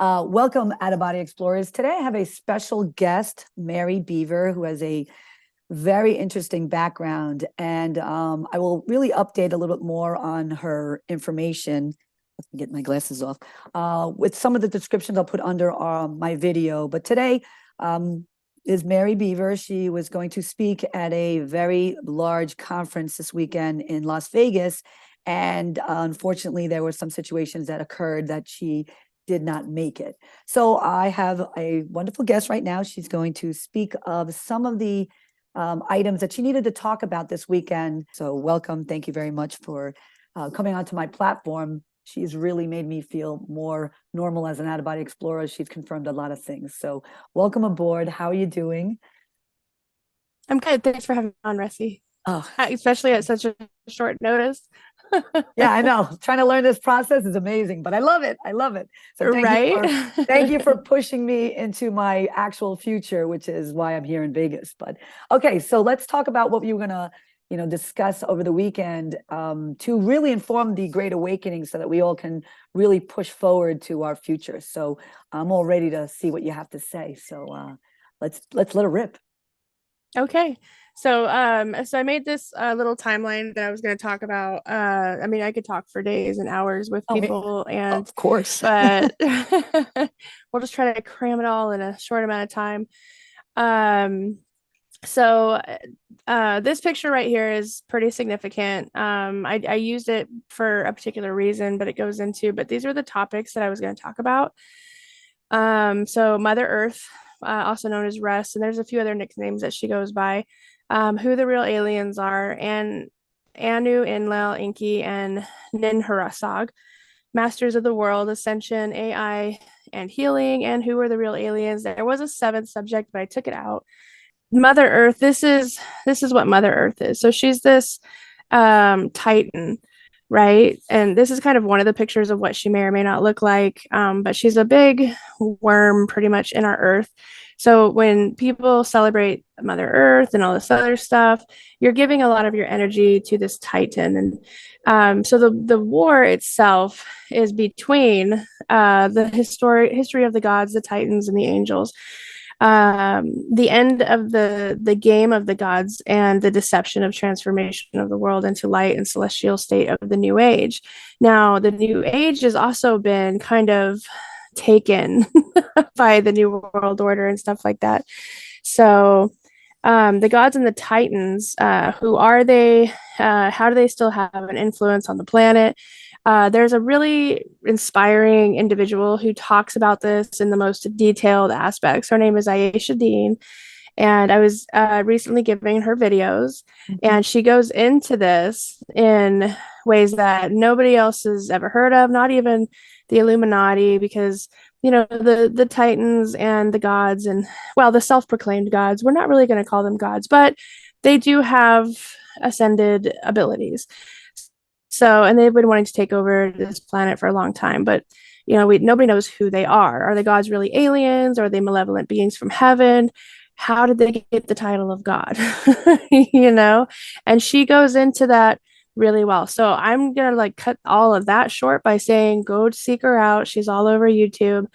Welcome, Out-of-Body Explorers. Today I have a special guest, Mary Beaver, who has a very interesting background, and I will really update a little bit more on her information. Let me get my glasses off. With some of the descriptions I'll put under my video. But today is Mary Beaver. She was going to speak at a very large conference this weekend in Las Vegas, and unfortunately, there were some situations that occurred that she did not make it. So I have a wonderful guest right now. She's going to speak of some of the items that she needed to talk about this weekend. So welcome. Thank you very much for coming onto my platform. She's really made me feel more normal as an out-of-body explorer. She's confirmed a lot of things. So welcome aboard. How are you doing? I'm good. Thanks for having me on, Rusty. Oh, Especially at such a short notice. yeah, I know. Trying to learn this process is amazing, but I love it. I love it. So Right? thank you for pushing me into my actual future, which is why I'm here in Vegas. But okay, so let's talk about what you were gonna, discuss over the weekend to really inform the Great Awakening, so that we all can really push forward to our future. So I'm all ready to see what you have to say. So let's let it rip. Okay. So I made this little timeline that I was going to talk about. I mean, I could talk for days and hours with Oh, people, of course. but we'll just try to cram it all in a short amount of time. Um, so this picture right here is pretty significant. I used it for a particular reason, but these are the topics that I was going to talk about. So Mother Earth, also known as Russ, and there's a few other nicknames that she goes by, who the real aliens are, and Anu, Enlil, Enki, and Ninhurasag, masters of the world, ascension, AI, and healing, and who are the real aliens. There was a seventh subject, but I took it out. Mother Earth, this is what Mother Earth is. So she's this Titan, right? And this is kind of one of the pictures of what she may or may not look like. But she's a big worm pretty much in our Earth. So when people celebrate Mother Earth and all this other stuff, you're giving a lot of your energy to this Titan. And so the war itself is between the history of the gods, the Titans, and the angels. The end of the game of the gods and the deception of transformation of the world into light and celestial state of the new age. Now, the new age has also been kind of taken by the new world order and stuff like that. So the gods and the titans, who are they? How do they still have an influence on the planet? There's a really inspiring individual who talks about this in the most detailed aspects. Her name is Aisha Dean, and I was recently giving her videos, and she goes into this in ways that nobody else has ever heard of, not even the Illuminati, because the Titans and the gods, and well, the self-proclaimed gods, we're not really going to call them gods, but they do have ascended abilities. So, and they've been wanting to take over this planet for a long time, but nobody knows who they are. Are the gods really aliens? Are they malevolent beings from heaven? How did they get the title of God? And she goes into that really well. So I'm gonna like cut all of that short by saying go seek her out. She's all over YouTube,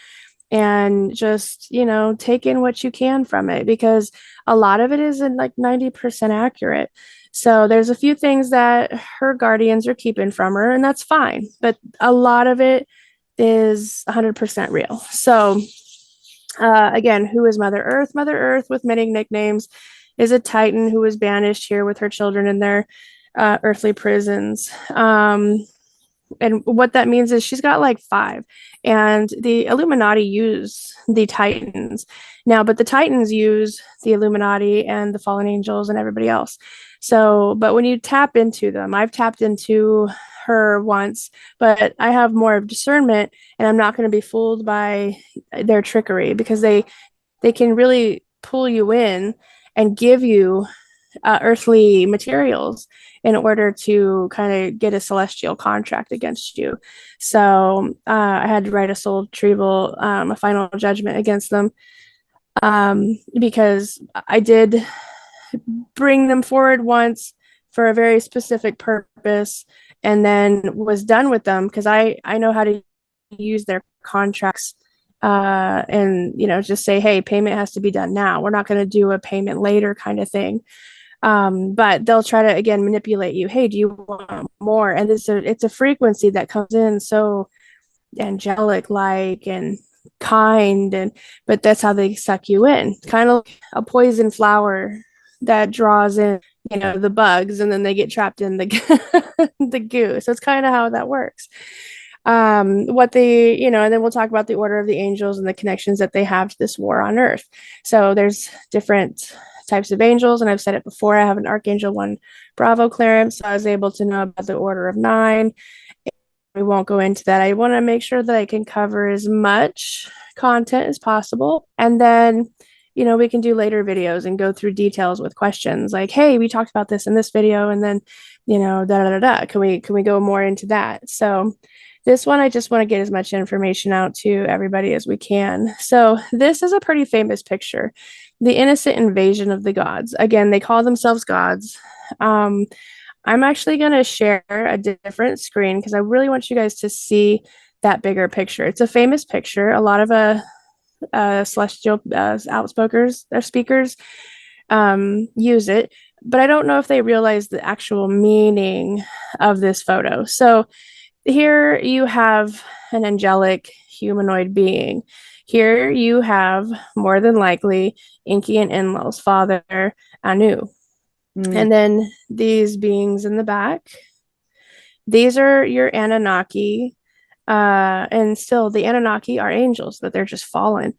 and just take in what you can from it, because a lot of it isn't like 90% accurate. So there's a few things that her guardians are keeping from her, and that's fine, but a lot of it is 100% real. So again, who is Mother Earth? Mother Earth, with many nicknames, is a Titan who was banished here with her children in their earthly prisons. And what that means is she's got like five, and the Illuminati use the Titans now, but the Titans use the Illuminati and the fallen angels and everybody else. So, but when you tap into them, I've tapped into her once, but I have more of discernment, and I'm not going to be fooled by their trickery, because they can really pull you in and give you earthly materials in order to kind of get a celestial contract against you. So I had to write a soul retrieval, a final judgment against them, because I did bring them forward once for a very specific purpose, and then was done with them because I know how to use their contracts and just say, hey, payment has to be done now. We're not going to do a payment later kind of thing. But they'll try to again manipulate you. Hey, do you want more? And it's a frequency that comes in so angelic like and kind, and but that's how they suck you in, kind of like a poison flower that draws in the bugs, and then they get trapped in the the goo. So it's kind of how that works. What they and then we'll talk about the order of the angels and the connections that they have to this war on earth. So there's different types of angels, and I've said it before, I have an Archangel 1 Bravo clearance, so I was able to know about the order of 9. We won't go into that. I want to make sure that I can cover as much content as possible, and then we can do later videos and go through details with questions like, hey, we talked about this in this video, and then da da da da, can we go more into that? So this one, I just want to get as much information out to everybody as we can. So this is a pretty famous picture, the innocent invasion of the gods. Again, they call themselves gods. I'm actually going to share a different screen because I really want you guys to see that bigger picture. It's a famous picture. A lot of celestial outspokers or speakers use it, but I don't know if they realize the actual meaning of this photo. So here you have an angelic humanoid being. Here you have, more than likely, Enki and Enlil's father, Anu. And then these beings in the back, these are your Anunnaki. And still, the Anunnaki are angels, but they're just fallen.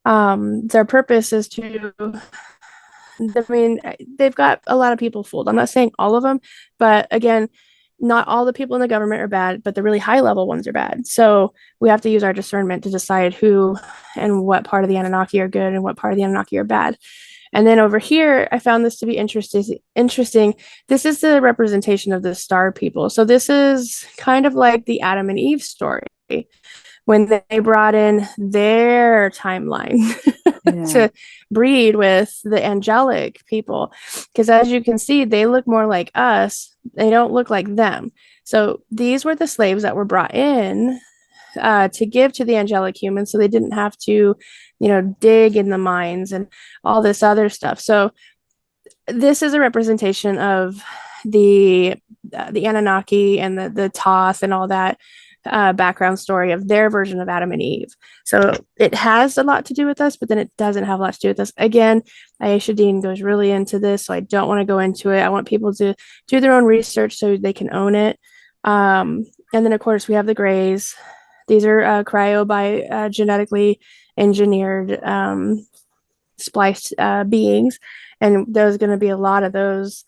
Their purpose is to, they've got a lot of people fooled. I'm not saying all of them, but again, not all the people in the government are bad, but the really high level ones are bad. So we have to use our discernment to decide who and what part of the Anunnaki are good and what part of the Anunnaki are bad. And then over here, I found this to be interesting. This is the representation of the star people. So this is kind of like the Adam and Eve story when they brought in their timeline to breed with the angelic people. Because as you can see, they look more like us. They don't look like them. So these were the slaves that were brought in to give to the angelic humans, so they didn't have to dig in the mines and all this other stuff. So this is a representation of the Anunnaki and the Thoth and all that background story of their version of Adam and Eve. So it has a lot to do with us, but then it doesn't have a lot to do with us. Again, Aisha Dean goes really into this, so I don't want to go into it. I want people to do their own research so they can own it. And then of course we have the Greys. These are genetically engineered spliced beings, and there's going to be a lot of those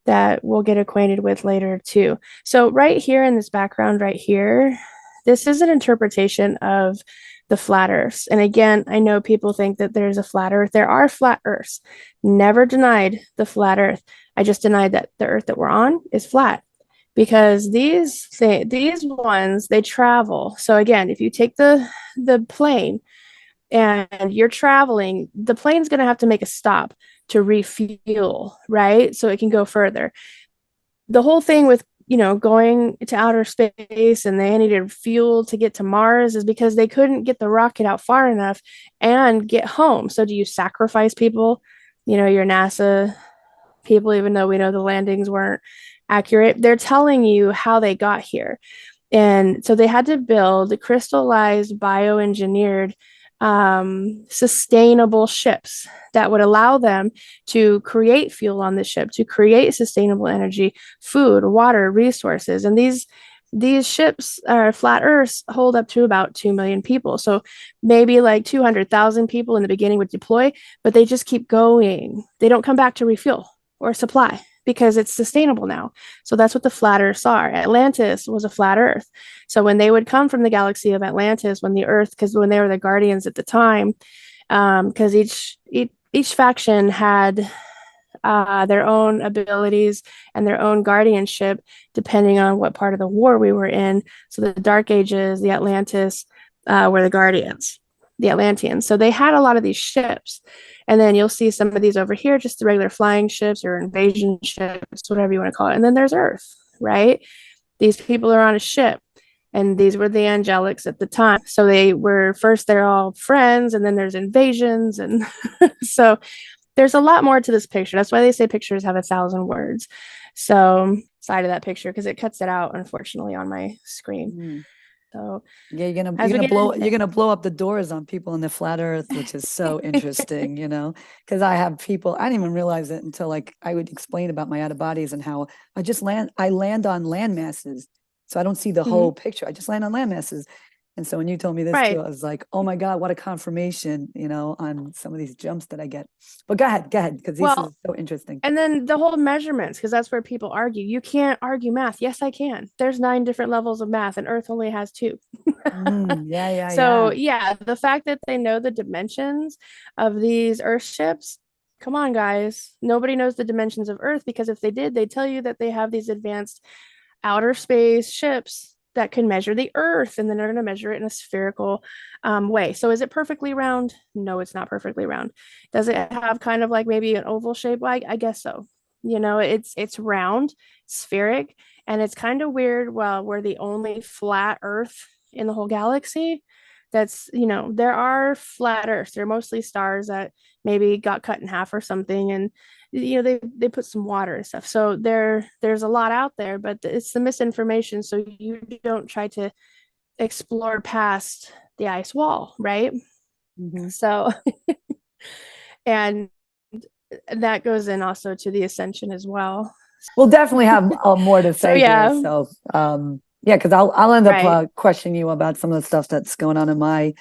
that we'll get acquainted with later too. So right here in this background right here, this is an interpretation of the flat earths. And again, I know people think that there's a flat earth. There are flat earths. Never denied the flat earth. I just denied that the earth that we're on is flat, because these ones, they travel. So again, if you take the plane and you're traveling, the plane's going to have to make a stop to refuel, right? So it can go further. The whole thing with, going to outer space and they needed fuel to get to Mars is because they couldn't get the rocket out far enough and get home. So do you sacrifice people, your NASA people, even though we know the landings weren't accurate? They're telling you how they got here. And so they had to build crystallized, bioengineered, sustainable ships that would allow them to create fuel on the ship, to create sustainable energy, food, water, resources. And these ships, flat earths, hold up to about 2 million people. So maybe like 200,000 people in the beginning would deploy, but they just keep going. They don't come back to refuel or supply because it's sustainable now. So that's what the flat earths are. Atlantis was a flat earth. So when they would come from the galaxy of Atlantis, when they were the guardians at the time, because each faction had their own abilities and their own guardianship depending on what part of the war we were in. So the Dark Ages, the Atlantis, were the guardians, the Atlanteans. So they had a lot of these ships. And then you'll see some of these over here, just the regular flying ships or invasion ships, whatever you want to call it. And then there's Earth, right? These people are on a ship. And these were the angelics at the time. So they were first, they're all friends, and then there's invasions. And so there's a lot more to this picture. That's why they say pictures have 1,000 words. So side of that picture, because it cuts it out, unfortunately, on my screen. So yeah, you're as we gonna get blow into you're gonna blow up the doors on people in the flat earth, which is so interesting, because I have people, I didn't even realize it until like I would explain about my out of bodies and how I land on land masses. So I don't see the whole picture. I just land on land masses. And so when you told me this too, Right. I was like, oh my God, what a confirmation, on some of these jumps that I get. But go ahead, because this Well, is so interesting. and then the whole measurements, because that's where people argue. You can't argue math. Yes, I can. There's 9 different levels of math, and Earth only has 2. Yeah, yeah, So, yeah. yeah, the fact that they know the dimensions of these Earth ships, come on, guys. Nobody knows the dimensions of Earth, because if they did, they'd tell you that they have these advanced outer space ships that can measure the Earth, and then they're going to measure it in a spherical way. So is it perfectly round? No, it's not perfectly round. Does it have kind of like maybe an oval shape? Well, I guess so. It's round, spheric, and it's kind of weird. Well, we're the only flat Earth in the whole galaxy. There are flat Earths. They're mostly stars that maybe got cut in half or something, and they put some water and stuff. So there's a lot out there, but it's the misinformation. So you don't try to explore past the ice wall, right? So and that goes in also to the ascension as well. We'll definitely have more to So say here. yeah, So, yeah, because I'll end up right. questioning you about some of the stuff that's going on in my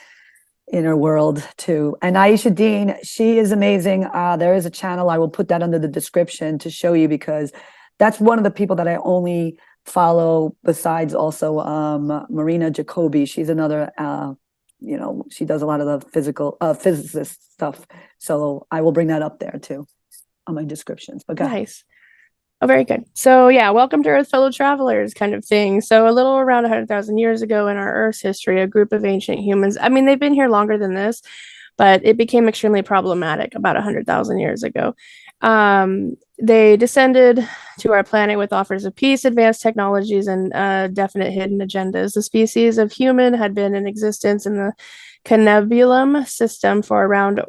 inner world too. And Aisha Dean, she is amazing. There is a channel. I will put that under the description to show you, because that's one of the people that I only follow besides also Marina Jacobi. She's another, she does a lot of the physicist stuff. So I will bring that up there too on my descriptions. But go ahead. Nice. Oh, very good. So yeah, welcome to Earth, fellow travelers, kind of thing. So a little around 100,000 years ago in our Earth's history, a group of ancient humans. I mean, they've been here longer than this, but it became extremely problematic about 100,000 years ago. They descended to our planet with offers of peace, advanced technologies, and definite hidden agendas. The species of human had been in existence in the Cannibulum system for around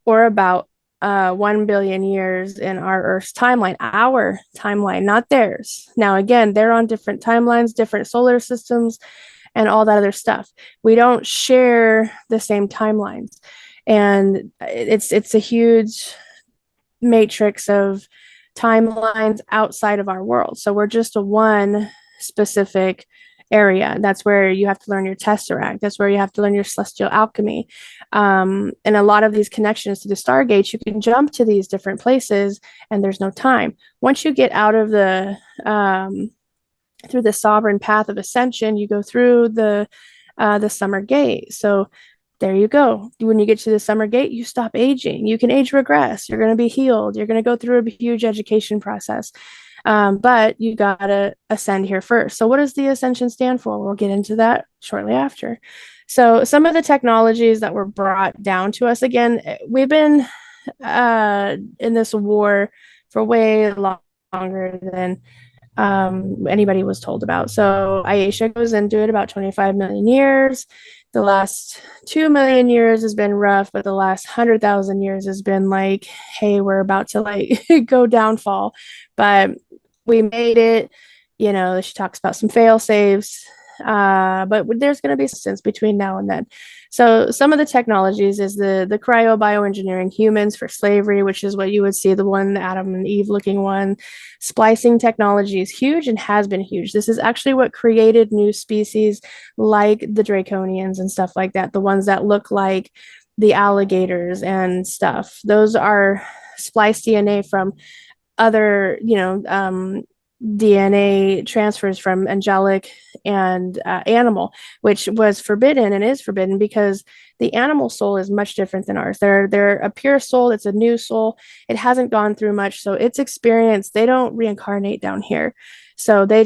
or about 1 billion years in our Earth's timeline, our timeline, not theirs. Now, again, they're on different timelines, different solar systems, and all that other stuff. We don't share the same timelines. And it's a huge matrix of timelines outside of our world. So we're just a one specific area. That's where you have to learn your tesseract. That's where you have to learn your celestial alchemy. And a lot of these connections to the stargates, you can jump to these different places and there's no time. Once you get out of through the sovereign path of ascension, you go through the summer gate. So there you go. When you get to the summer gate, you stop aging. You can age regress. You're going to be healed. You're going to go through a huge education process. But you got to ascend here first. So what does the ascension stand for? We'll get into that shortly after. So some of the technologies that were brought down to us, again, we've been in this war for way longer than anybody was told about. So Aisha goes into it about 25 million years. The last 2 million years has been rough, but the last 100,000 years has been like, hey, we're about to like go downfall. But we made it. She talks about some fail safes, but there's going to be distance between now and then. So some of the technologies is the cryo bioengineering humans for slavery, which is what you would see, the one, the Adam and Eve looking one. Splicing technology is huge and has been huge. This is actually what created new species like the draconians and stuff like that, the ones that look like the alligators and stuff. Those are spliced DNA from other, DNA transfers from angelic and animal, which was forbidden and is forbidden because the animal soul is much different than ours. They're a pure soul. It's a new soul. It hasn't gone through much, so it's experience. They don't reincarnate down here, so they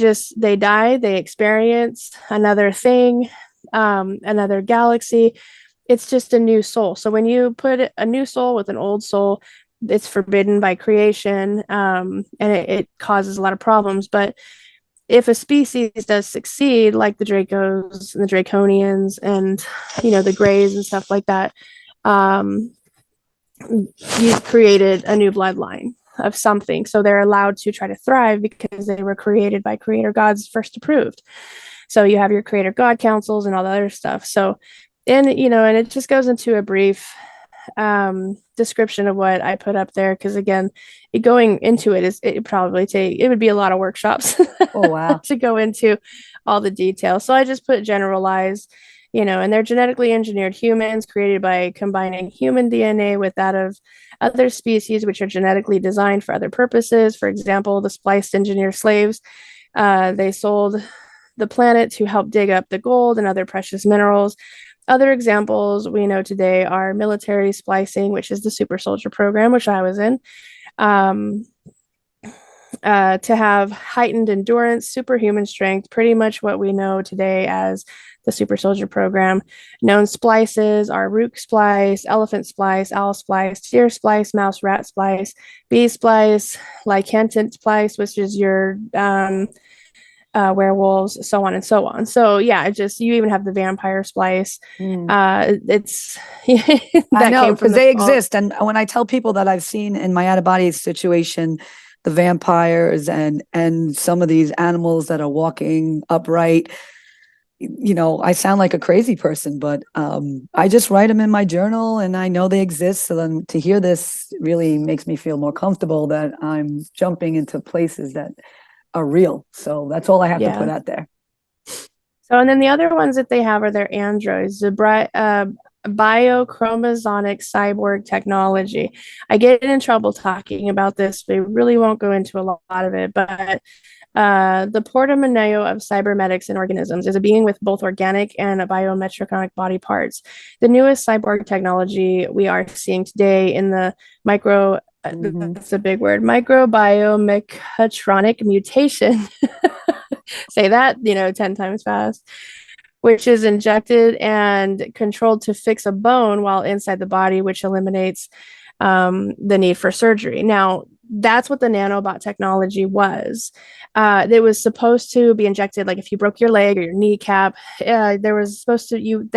die. They experience another thing, another galaxy. It's just a new soul. So when you put a new soul with an old soul, it's forbidden by creation, and it causes a lot of problems. But if a species does succeed, like the Dracos and the Draconians and, the Greys and stuff like that, you've created a new bloodline of something. So they're allowed to try to thrive because they were created by creator gods first approved. So you have your creator god councils and all the other stuff. So, and it just goes into a brief description of what I put up there, because again, going into it it would be a lot of workshops. Oh, wow. To go into all the details. So I just put generalized, and they're genetically engineered humans created by combining human DNA with that of other species which are genetically designed for other purposes. For example, the spliced engineer slaves, they sold the planet to help dig up the gold and other precious minerals. Other examples we know today are military splicing, which is the super soldier program, which I was in, to have heightened endurance, superhuman strength, pretty much what we know today as the super soldier program. Known splices are rook splice, elephant splice, owl splice, deer splice, mouse rat splice, bee splice, lycanthant splice, which is your werewolves, so on and so on. So yeah, you even have the vampire splice. It's I know, because they exist. And when I tell people that I've seen in my out-of-body situation, the vampires and some of these animals that are walking upright, I sound like a crazy person, but I just write them in my journal and I know they exist. So then to hear this really makes me feel more comfortable that I'm jumping into places that are real. So that's all I have to put out there. So, and then the other ones that they have are their androids, the biochromosomic cyborg technology. I get in trouble talking about this. We really won't go into a lot of it, but the portamaneo of cybernetics in organisms is a being with both organic and biometriconic body parts. The newest cyborg technology we are seeing today in the that's a big word, microbiomechatronic mutation. Say that, 10 times fast, which is injected and controlled to fix a bone while inside the body, which eliminates the need for surgery. Now, that's what the nanobot technology was. It was supposed to be injected, like if you broke your leg or your kneecap, there was supposed to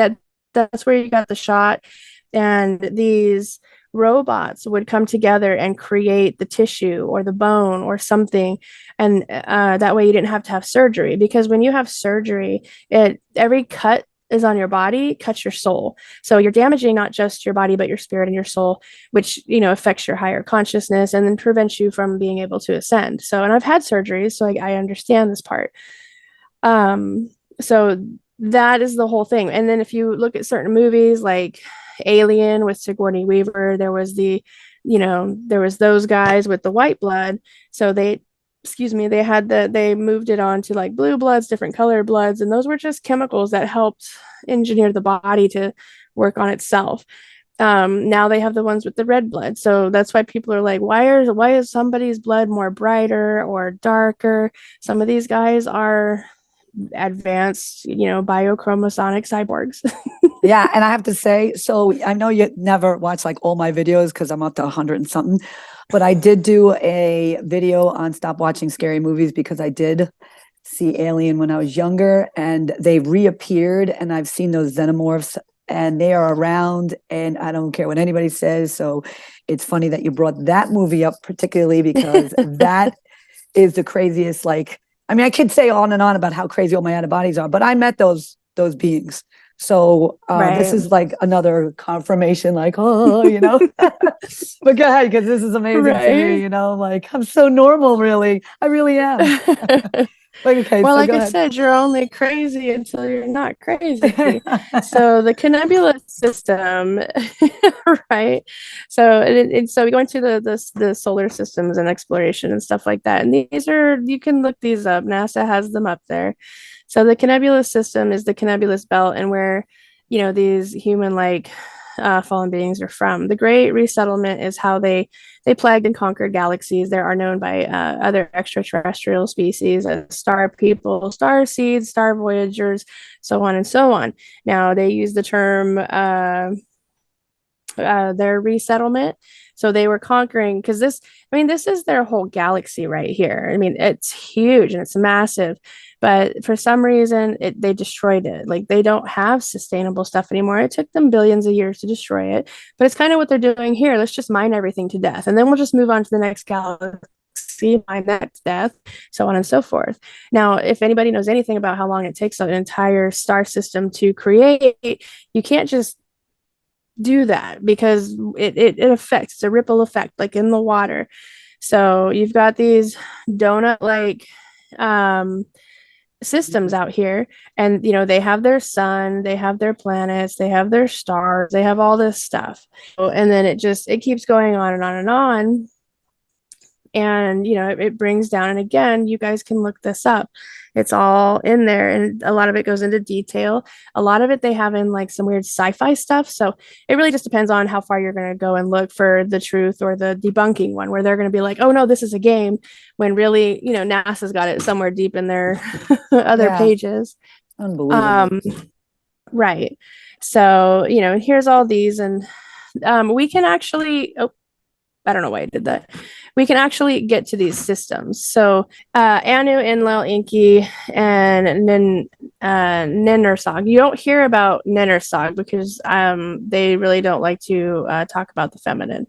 that's where you got the shot, and these robots would come together and create the tissue or the bone or something, and that way you didn't have to have surgery, because when you have surgery, every cut is on your body cuts your soul, so you're damaging not just your body but your spirit and your soul, which affects your higher consciousness and then prevents you from being able to ascend. So, and I've had surgeries, so I understand this part. So that is the whole thing. And then if you look at certain movies like Alien with Sigourney Weaver, there was there was those guys with the white blood. So they moved it on to like blue bloods, different color bloods, and those were just chemicals that helped engineer the body to work on itself. Now they have the ones with the red blood. So that's why people are like, why is somebody's blood more brighter or darker? Some of these guys are advanced, biochromosomic cyborgs. Yeah, and I have to say, so I know you never watch like all my videos because I'm up to 100 and something, but I did do a video on stop watching scary movies because I did see Alien when I was younger, and they reappeared, and I've seen those xenomorphs, and they are around, and I don't care what anybody says. So it's funny that you brought that movie up, particularly because that is the craziest. Like, I mean, I could say on and on about how crazy all my out of bodies are, but I met those beings. So Right. This is like another confirmation, like, but go ahead, because this is amazing to me, like I'm so normal, really. I really am. Okay, well, so like I said, you're only crazy until you're not crazy. So the cannebula system, right? So so we go into the solar systems and exploration and stuff like that. And you can look these up. NASA has them up there. So the cannebula system is the cannebulous belt, and where these human-like fallen beings are from. The Great Resettlement is how they plagued and conquered galaxies. They are known by other extraterrestrial species as star people, star seeds, star voyagers, so on and so on. Now they use the term their resettlement. So they were conquering, because this is their whole galaxy right here. I mean, it's huge and it's massive, but for some reason they destroyed it. Like, they don't have sustainable stuff anymore. It took them billions of years to destroy it, but it's kind of what they're doing here. Let's just mine everything to death, and then we'll just move on to the next galaxy, mine that to death, so on and so forth. Now, if anybody knows anything about how long it takes an entire star system to create, you can't just do that, because it affects, it's a ripple effect, like in the water. So you've got these donut like systems out here, and they have their sun, they have their planets, they have their stars, they have all this stuff. And then it keeps going on and on and on. And it brings down, and again, you guys can look this up, it's all in there, and a lot of it goes into detail. A lot of it they have in like some weird sci-fi stuff, so it really just depends on how far you're going to go and look for the truth or the debunking one, where they're going to be like, oh no, this is a game, when really NASA's got it somewhere deep in their other pages. Unbelievable. Right. So here's all these, and we can actually, I don't know why I did that. We can actually get to these systems. So Anu, Enlil, Inky, and Ninersog. You don't hear about Ninersog because they really don't like to talk about the feminine.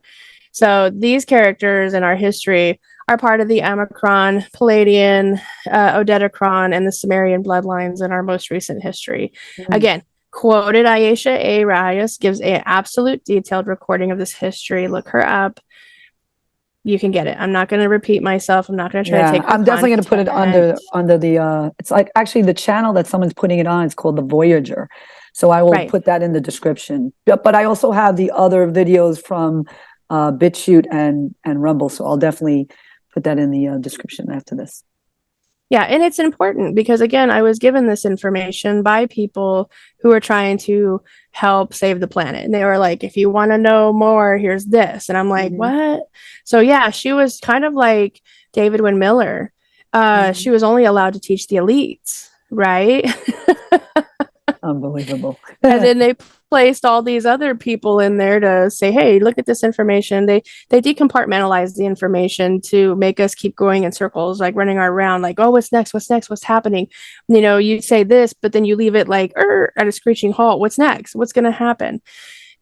So these characters in our history are part of the Omicron, Palladian, Odetocron, and the Sumerian bloodlines in our most recent history. Again, quoted Ayesha A. Reyes gives an absolute detailed recording of this history. Look her up. You can get it. I'm not going to repeat myself. I'm not going to try to take. I'm definitely going to put it under the. It's like actually the channel that someone's putting it on. It's called the Voyager, so I will put that in the description. But I also have the other videos from BitChute and Rumble, so I'll definitely put that in the description after this. Yeah, and it's important because, again, I was given this information by people who are trying to help save the planet. And they were like, if you want to know more, here's this. And I'm like, what? So, yeah, she was kind of like David Wynn Miller. She was only allowed to teach the elites, right? Unbelievable. And then they placed all these other people in there to say, hey, look at this information. They decompartmentalize the information to make us keep going in circles, like running around, like, oh, what's next, what's happening. You say this, but then you leave it like at a screeching halt. What's next? What's going to happen?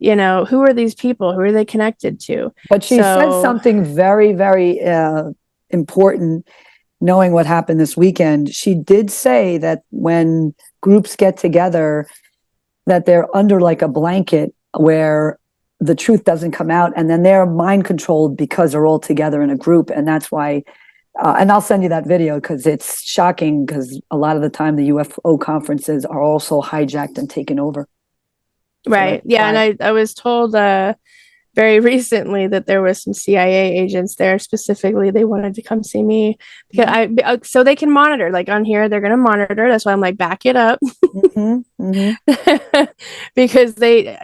Who are these people? Who are they connected to? But she said something very, very important, knowing what happened this weekend. She did say that when groups get together, that they're under like a blanket where the truth doesn't come out, and then they're mind controlled because they're all together in a group. And that's why, and I'll send you that video because it's shocking, because a lot of the time the UFO conferences are also hijacked and taken over. Right. So yeah. And I was told very recently that there was some CIA agents there. Specifically, they wanted to come see me because so they can monitor. Like on here, they're going to monitor. That's why I'm like, back it up. Because they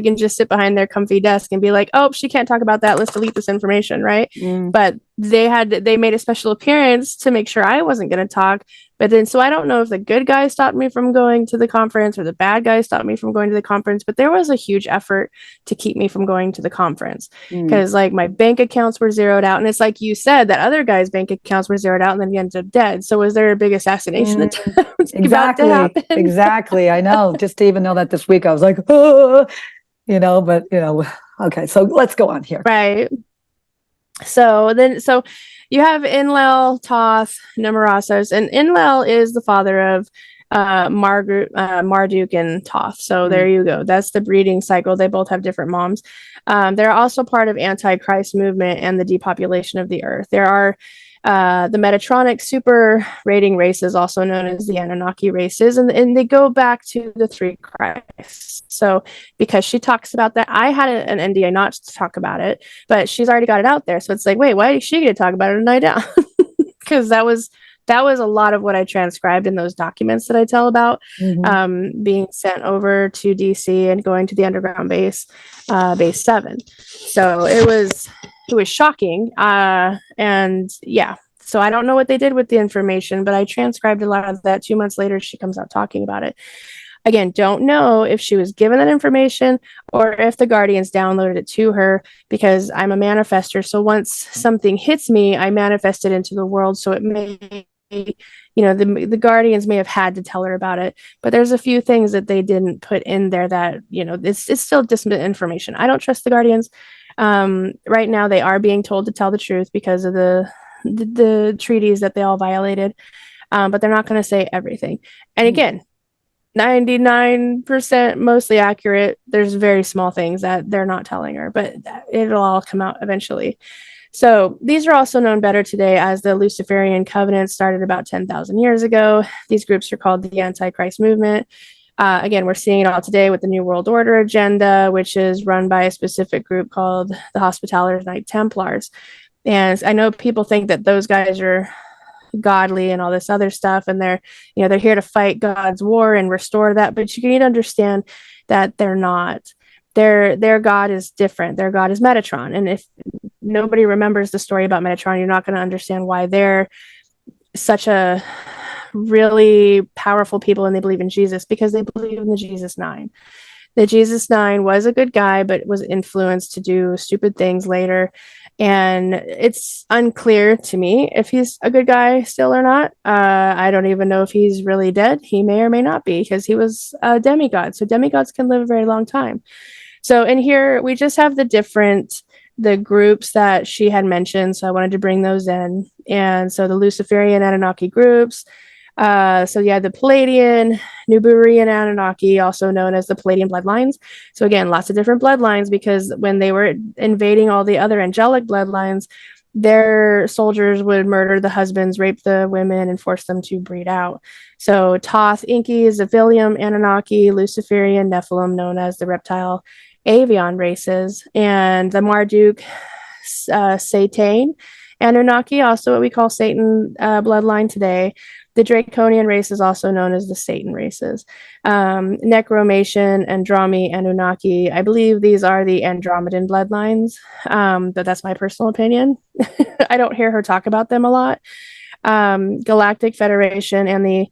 can just sit behind their comfy desk and be like, oh, she can't talk about that, let's delete this information, right? But they made a special appearance to make sure I wasn't going to talk. But then, so I don't know if the good guy stopped me from going to the conference or the bad guy stopped me from going to the conference, but there was a huge effort to keep me from going to the conference because like my bank accounts were zeroed out. And it's like you said, that other guy's bank accounts were zeroed out and then he ended up dead. So was there a big assassination attempt about to happen? Exactly. I know. Just to even know that this week, I was like, oh, okay. So let's go on here. Right. So you have Enlil, Thoth, Numerosas, and Enlil is the father of Marduk and Thoth. So there you go. That's the breeding cycle. They both have different moms. They're also part of Antichrist movement and the depopulation of the earth. There are the Metatronic super rating races, also known as the Anunnaki races, and they go back to the three Christs. So because she talks about that, I had an NDA not to talk about it, but she's already got it out there. So it's like, wait, why is she going to talk about it and I don't? Because that was a lot of what I transcribed in those documents that I tell about, being sent over to DC and going to the underground base 7. So it was shocking. And yeah, so I don't know what they did with the information, but I transcribed a lot of that. 2 months later, she comes out talking about it. Again, don't know if she was given that information or if the guardians downloaded it to her, because I'm a manifester. So once something hits me, I manifest it into the world. So it may, the guardians may have had to tell her about it, but there's a few things that they didn't put in there that, it's still distant information. I don't trust the guardians. Right now they are being told to tell the truth because of the treaties that they all violated. But they're not going to say everything. And again, 99% mostly accurate. There's very small things that they're not telling her, but it'll all come out eventually. So these are also known better today as the Luciferian Covenant, started about 10,000 years ago. These groups are called the Antichrist movement. Again, we're seeing it all today with the New World Order agenda, which is run by a specific group called the Hospitallers Knight Templars. And I know people think that those guys are godly and all this other stuff, and they're here to fight God's war and restore that, but you need to understand that they're not. Their God is different. Their God is Metatron, and if nobody remembers the story about Metatron, you're not going to understand why they're such a really powerful people and they believe in Jesus, because they believe in the Jesus Nine. The Jesus Nine was a good guy, but was influenced to do stupid things later. And it's unclear to me if he's a good guy still or not. I don't even know if he's really dead. He may or may not be, because he was a demigod. So demigods can live a very long time. So in here, we just have the groups that she had mentioned. So I wanted to bring those in. And so the Luciferian Anunnaki groups. So yeah, the Palladian, Nuburian Anunnaki, also known as the Palladian bloodlines. So again, lots of different bloodlines, because when they were invading all the other angelic bloodlines, their soldiers would murder the husbands, rape the women, and force them to breed out. So Thoth, Inki, Zephylium, Anunnaki, Luciferian, Nephilim, known as the reptile avian races, and the Marduk, Satan, Anunnaki, also what we call Satan bloodline today. The Draconian race is also known as the Satan races. Necromation, Andromi, Anunnaki. I believe these are the Andromedan bloodlines, but that's my personal opinion. I don't hear her talk about them a lot. Galactic Federation and the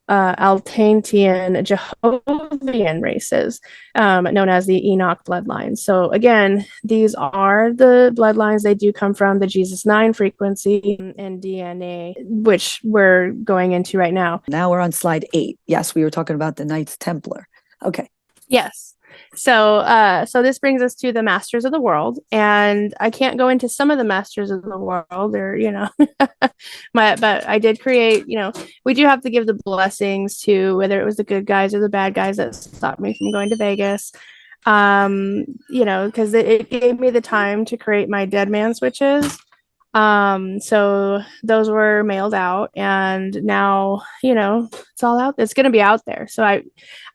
Altantian Jehovian races, known as the Enoch bloodlines. So again, these are the bloodlines. They do come from the Jesus 9 frequency and DNA, which we're going into right now. Now we're on slide 8. Yes, we were talking about the Knights Templar. Okay. Yes. So this brings us to the Masters of the World, and I can't go into some of the Masters of the World, or but I did create. We do have to give the blessings to whether it was the good guys or the bad guys that stopped me from going to Vegas. Because it gave me the time to create my dead man switches. So those were mailed out, and now, it's all out. It's going to be out there. So I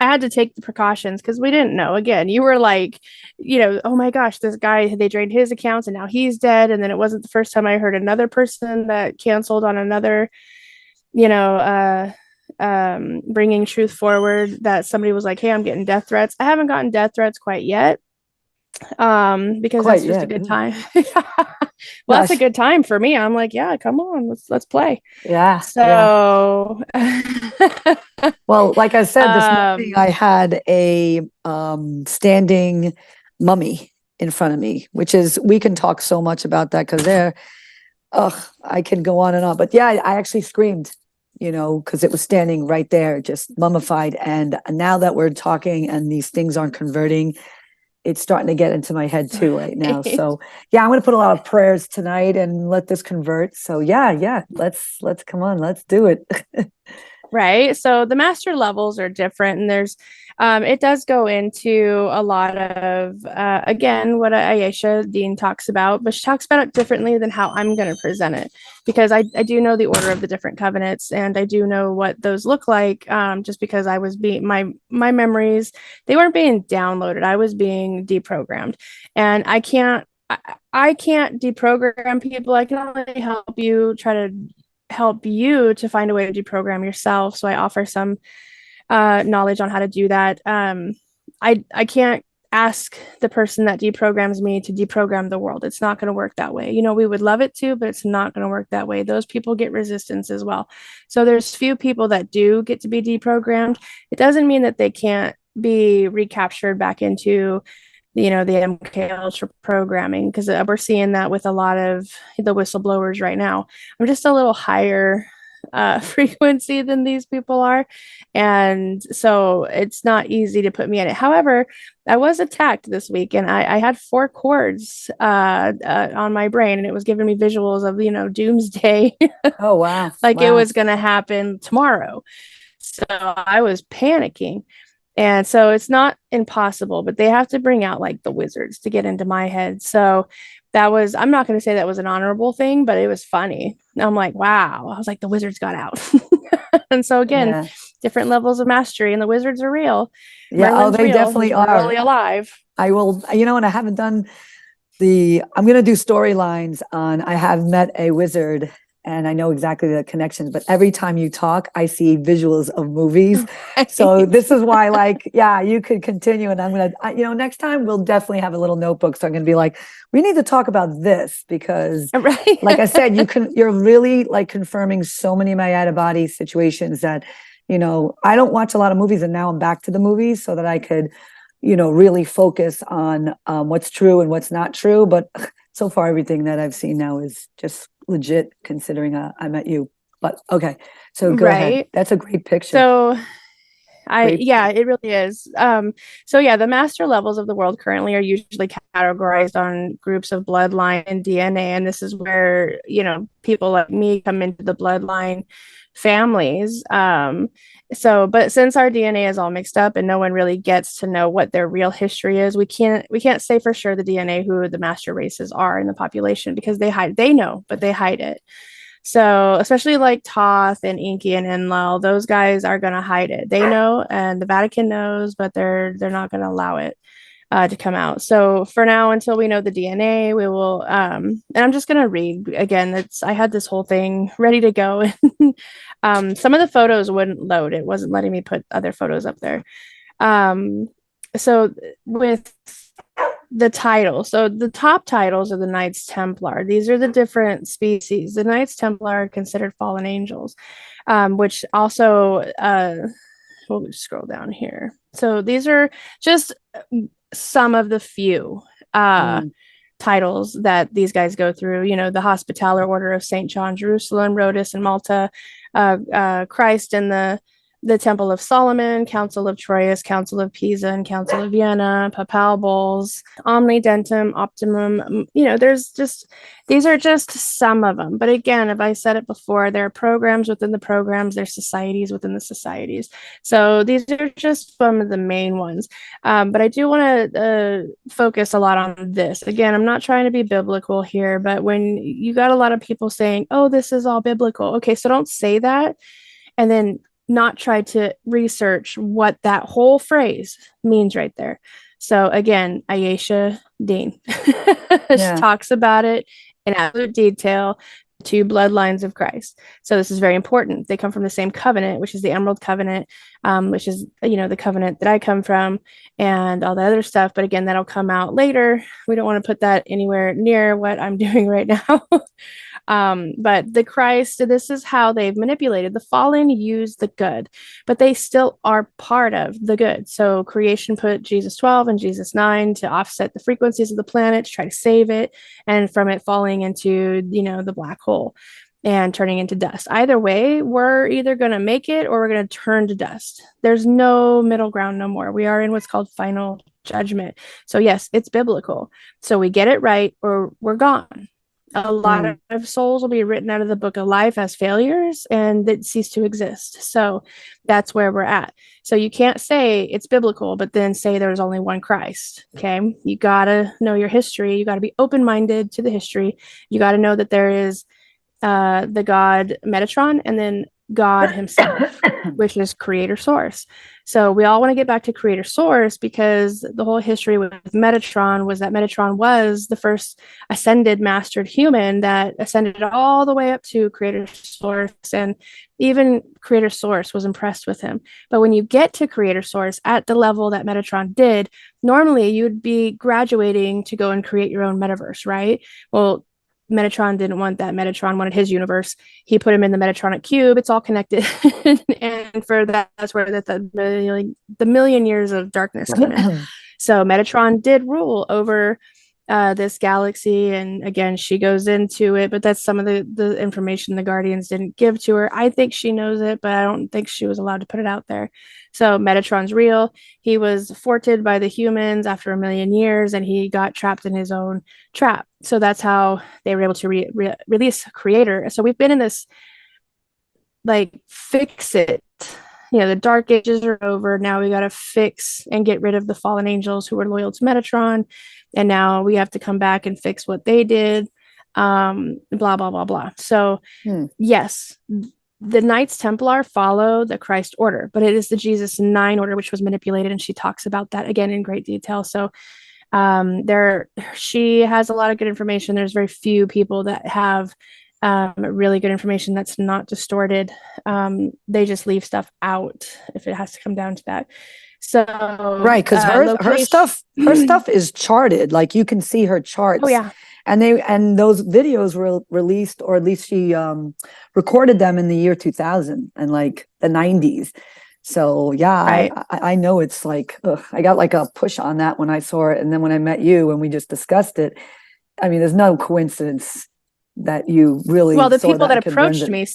had to take the precautions, because we didn't know. Again, you were like, oh my gosh, this guy, they drained his accounts and now he's dead. And then it wasn't the first time I heard another person that canceled on another, bringing truth forward, that somebody was like, hey, I'm getting death threats. I haven't gotten death threats quite yet. Because that's just a good time. Well, that's a good time for me. I'm like, yeah, come on, let's play. Yeah. So well, like I said, this morning I had a standing mummy in front of me, which is, we can talk so much about that, because I can go on and on. But yeah, I actually screamed, because it was standing right there, just mummified. And now that we're talking and these things aren't converting, it's starting to get into my head too right now. So yeah, I'm going to put a lot of prayers tonight and let this convert. So yeah, let's come on, let's do it. Right. So the master levels are different, and there's it does go into a lot of again, what Ayesha Dean talks about, but she talks about it differently than how I'm going to present it, because I do know the order of the different covenants, and I do know what those look like, just because I was being my memories, they weren't being downloaded, I was being deprogrammed, and I can't deprogram people. I can only help you to find a way to deprogram yourself. So I offer some knowledge on how to do that. I can't ask the person that deprograms me to deprogram the world. It's not going to work that way. You know, we would love it to, but it's not going to work that way. Those people get resistance as well. So there's few people that do get to be deprogrammed. It doesn't mean that they can't be recaptured back into, you know, the MKDELTA programming, because we're seeing that with a lot of the whistleblowers right now. I'm just a little higher frequency than these people are, and so it's not easy to put me in it. However, I was attacked this week, and I had 4 cords on my brain, and it was giving me visuals of, you know, doomsday. Oh, wow. Like it Wow. was going to happen tomorrow. So I was panicking. And so it's not impossible, but they have to bring out like the wizards to get into my head. So that was, I'm not going to say that was an honorable thing, but it was funny. I'm like, wow. I was like, the wizards got out. And so again, Yeah. different levels of mastery, and the wizards are real. Yeah. Oh, Merlin's they real. definitely He's are. really alive. I will, you know, and I haven't done I'm going to do storylines on, I have met a wizard and I know exactly the connections, but every time you talk, I see visuals of movies. So this is why, like, yeah, you could continue, and I'm going to, you know, next time we'll definitely have a little notebook. So I'm going to be like, we need to talk about this because, Right. like I said, you're really like confirming so many of my out of body situations that, you know, I don't watch a lot of movies, and now I'm back to the movies so that I could, you know, really focus on what's true and what's not true. But so far, everything that I've seen now is just legit, considering I met you. But okay, so go ahead. Right. That's a great picture. So Great. yeah, it really is. So yeah, the master levels of the world currently are usually categorized on groups of bloodline and DNA, and this is where, you know, people like me come into the bloodline families. So but since our DNA is all mixed up and no one really gets to know what their real history is, we can't say for sure the DNA who the master races are in the population, because they know, but they hide it. So especially like Toth and Inky and Enlil, those guys are going to hide it. They know, and the Vatican knows, but they're not going to allow it to come out. So for now, until we know the DNA, we will. And I'm just going to read again. I had this whole thing ready to go. Some of the photos wouldn't load. It wasn't letting me put other photos up there. So with the title. So the top titles are the Knights Templar. These are the different species. The Knights Templar are considered fallen angels, which also, we'll scroll down here. So these are just some of the few titles that these guys go through. You know, the Hospitaller Order of St. John, Jerusalem, Rhodus and Malta, Christ in the Temple of Solomon, Council of Troyes, Council of Pisa, and Council of Vienna, Papal Bulls, Omnidentum, Optimum. You know, these are just some of them. But again, if I said it before, there are programs within the programs, there's societies within the societies. So these are just some of the main ones. But I do want to focus a lot on this. Again, I'm not trying to be biblical here, but when you got a lot of people saying, oh, this is all biblical. Okay, so don't say that and then not try to research what that whole phrase means right there. So again, Ayesha Dean talks about it in absolute detail, 2 bloodlines of Christ. So this is very important. They come from the same covenant, which is the Emerald Covenant, which is, you know, the covenant that I come from, and all the other stuff. But again, that'll come out later. We don't want to put that anywhere near what I'm doing right now. But the Christ, this is how they've manipulated. The fallen use the good, but they still are part of the good. So creation put Jesus 12 and Jesus 9 to offset the frequencies of the planet, to try to save it, and from it falling into, you know, the black hole and turning into dust. Either way, we're either going to make it or we're going to turn to dust. There's no middle ground no more. We are in what's called final judgment. So yes, it's biblical. So we get it right or we're gone. A lot of souls will be written out of the book of life as failures and that cease to exist. So that's where we're at. So you can't say it's biblical, but then say there's only one Christ. Okay. You got to know your history. You got to be open-minded to the history. You got to know that there is the God Metatron and then God himself, which is creator source. So we all want to get back to creator source, because the whole history with Metatron was that Metatron was the first ascended mastered human that ascended all the way up to creator source. And Even creator source was impressed with him. But when you get to creator source at the level that Metatron did, normally you'd be graduating to go and create your own metaverse, right? Well, Metatron didn't want that. Metatron wanted his universe. He put him in the Metatronic cube. It's all connected. And for that, that's where the million years of darkness came in. So Metatron did rule over this galaxy, and again, she goes into it, but that's some of the information the Guardians didn't give to her. I think she knows it, but I don't think she was allowed to put it out there. So Metatron's real. He was thwarted by the humans after a million years, and he got trapped in his own trap. So that's how they were able to release Creator. So we've been in this like fix it. The dark ages are over. Now we got to fix and get rid of the fallen angels who were loyal to Metatron. And now we have to come back and fix what they did. Blah, blah, blah, blah. So, yes, the Knights Templar follow the Christ order, but it is the Jesus 9 order, which was manipulated. And she talks about that again in great detail. So, she has a lot of good information. There's very few people that have really good information that's not distorted. They just leave stuff out if it has to come down to that. So right, because her stuff is charted. Like you can see her charts. Oh yeah. And those videos were released, or at least she recorded them in the year 2000 and like the 90s. So yeah, right. I know it's like I got like a push on that when I saw it, and then when I met you and we just discussed it, I mean, there's no coincidence that you really the people that approached me,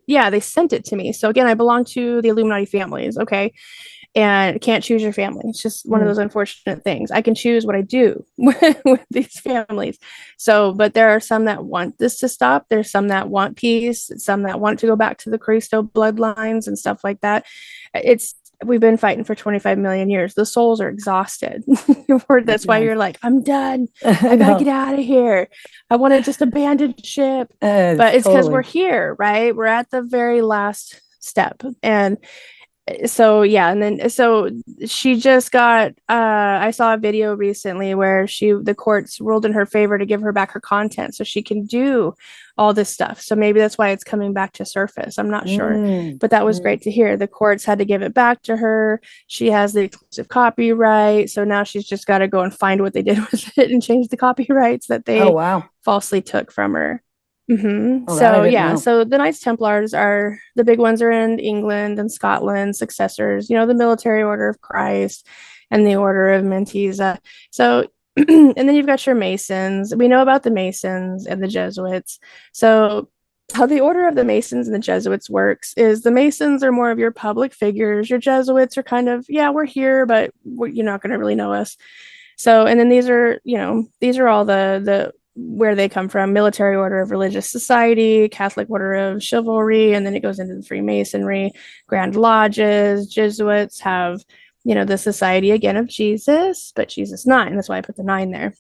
yeah, they sent it to me. So again, I belong to the Illuminati families, okay, and can't choose your family. It's just one of those unfortunate things. I can choose what I do with these families. So, but there are some that want this to stop. There's some that want peace, some that want to go back to the Cristo bloodlines and stuff like that. We've been fighting for 25 million years. The souls are exhausted. That's why you're like, I'm done. I gotta get out of here. I want to just abandon ship. But it's because we're here, right? We're at the very last step. And so yeah, and then so she just got I saw a video recently where the courts ruled in her favor to give her back her content so she can do all this stuff. So maybe that's why it's coming back to surface. I'm not sure, but that was great to hear. The courts had to give it back to her. She has the exclusive copyright, so now she's just got to go and find what they did with it and change the copyrights that they falsely took from her. So yeah, so the Knights Templars are the big ones are in England and Scotland, successors, the Military Order of Christ and the Order of Menteza. So and then you've got your Masons. We know about the Masons and the Jesuits. So how the Order of the Masons and the Jesuits works is the Masons are more of your public figures. Your Jesuits are kind of, yeah, we're here, but you're not going to really know us. So, and then these are all the where they come from: Military Order of Religious Society, Catholic Order of Chivalry, and then it goes into the Freemasonry, Grand Lodges. Jesuits have, the Society again of Jesus, but Jesus 9. That's why I put the 9 there.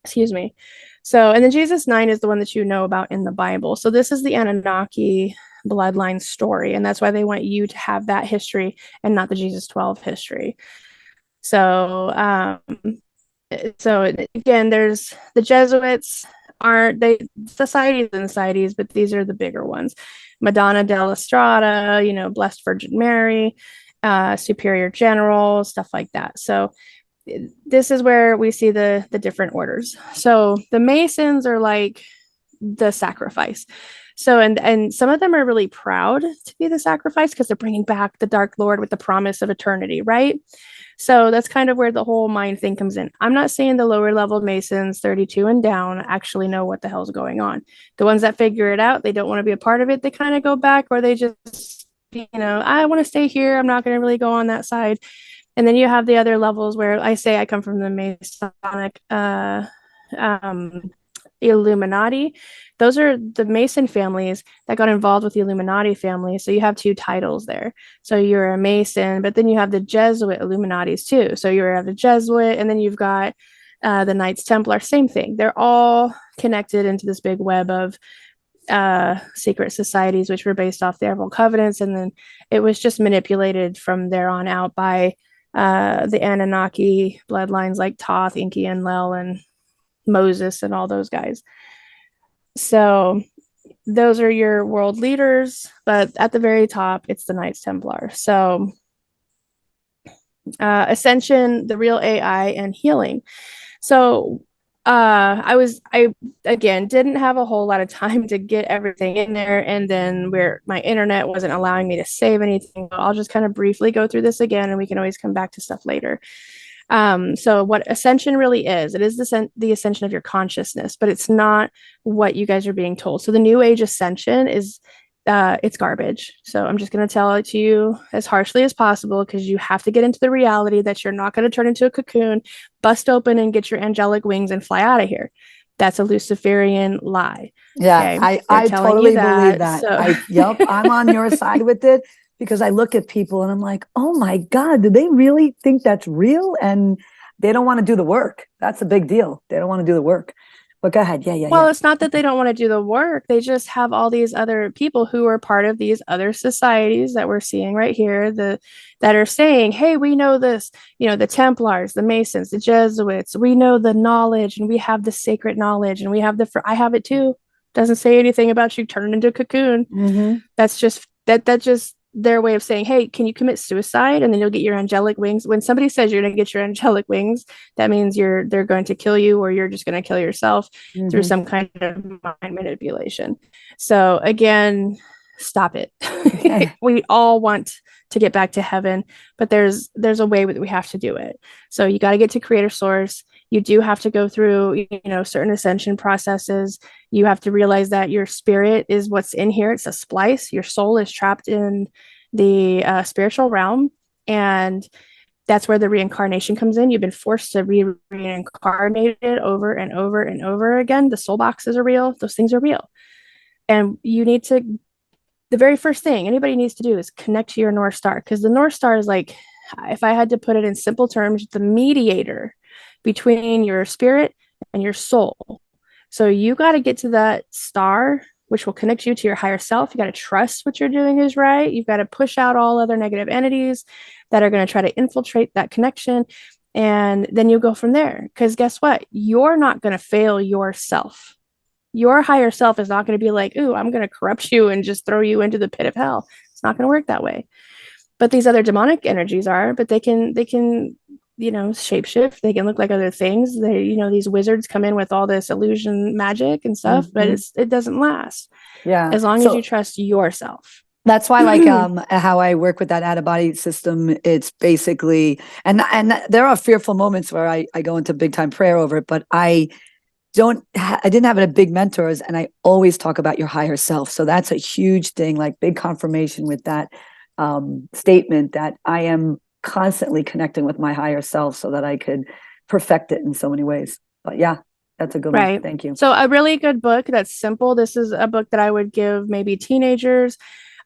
Excuse me. So, and then Jesus 9 is the one that you know about in the Bible. So this is the Anunnaki bloodline story, and that's why they want you to have that history and not the Jesus 12 history. So, so again, there's the Jesuits societies and societies, but these are the bigger ones: Madonna della Strada, Blessed Virgin Mary, Superior General, stuff like that. So this is where we see the different orders. So the Masons are like the sacrifice. So and some of them are really proud to be the sacrifice because they're bringing back the Dark Lord with the promise of eternity, right? So that's kind of where the whole mind thing comes in. I'm not saying the lower level Masons, 32 and down, actually know what the hell's going on. The ones that figure it out, they don't want to be a part of it. They kind of go back, or they just, I want to stay here. I'm not going to really go on that side. And then you have the other levels where I say I come from the Masonic Illuminati. Those are the Mason families that got involved with the Illuminati family. So you have 2 titles there. So you're a Mason, but then you have the Jesuit Illuminatis too. So you have the Jesuit, and then you've got the Knights Templar. Same thing. They're all connected into this big web of secret societies, which were based off the Everal Covenants, and then it was just manipulated from there on out by the Anunnaki bloodlines like Thoth, Enki, and Lel, and Moses, and all those guys. So those are your world leaders, but at the very top, it's the Knights Templar. So ascension, the real AI, and healing. So I again didn't have a whole lot of time to get everything in there, and then where my internet wasn't allowing me to save anything. I'll just kind of briefly go through this again, and we can always come back to stuff later. So what ascension really is, it is the ascension of your consciousness, but it's not what you guys are being told. So the new age ascension is it's garbage. So I'm just going to tell it to you as harshly as possible, because you have to get into the reality that you're not going to turn into a cocoon, bust open and get your angelic wings and fly out of here. That's a Luciferian lie. Yeah, Okay. I totally believe that. So Yep, I'm on your side with it, because I look at people and I'm like, oh my God, do they really think that's real? And they don't want to do the work. That's a big deal. They don't want to do the work. But go ahead. Well, it's not that they don't want to do the work. They just have all these other people who are part of these other societies that we're seeing right here, that are saying, hey, we know this, the Templars, the Masons, the Jesuits, we know the knowledge, and we have the sacred knowledge, and we have I have it too. Doesn't say anything about you turning into a cocoon. Mm-hmm. That's just their way of saying, hey, can you commit suicide and then you'll get your angelic wings? When somebody says you're going to get your angelic wings, that means they're going to kill you, or you're just going to kill yourself through some kind of mind manipulation. So again, stop it. Okay. We all want to get back to heaven, but there's a way that we have to do it. So you got to get to creator source. You do have to go through, certain ascension processes. You have to realize that your spirit is what's in here. It's a splice. Your soul is trapped in the spiritual realm, and that's where the reincarnation comes in. You've been forced to be reincarnated over and over and over again. The soul boxes are real. Those things are real. And you need to, the very first thing anybody needs to do is connect to your North Star, because the North Star is like, if I had to put it in simple terms, the mediator between your spirit and your soul. So you got to get to that star, which will connect you to your higher self. You got to trust what you're doing is right. You've got to push out all other negative entities that are going to try to infiltrate that connection. And then you go from there. Because guess what? You're not going to fail yourself. Your higher self is not going to be like, ooh, I'm going to corrupt you and just throw you into the pit of hell. It's not going to work that way. But these other demonic energies are, but they can shapeshift. They can look like other things. These wizards come in with all this illusion magic and stuff, but it doesn't last. Yeah. As long as you trust yourself. That's why, like, how I work with that out-of-body system, it's basically, and there are fearful moments where I go into big time prayer over it, but I didn't have a big mentors, and I always talk about your higher self. So that's a huge thing, like big confirmation with that statement that I am constantly connecting with my higher self so that I could perfect it in so many ways. But yeah, that's a good one. Thank you. So a really good book that's simple. This is a book that I would give maybe teenagers.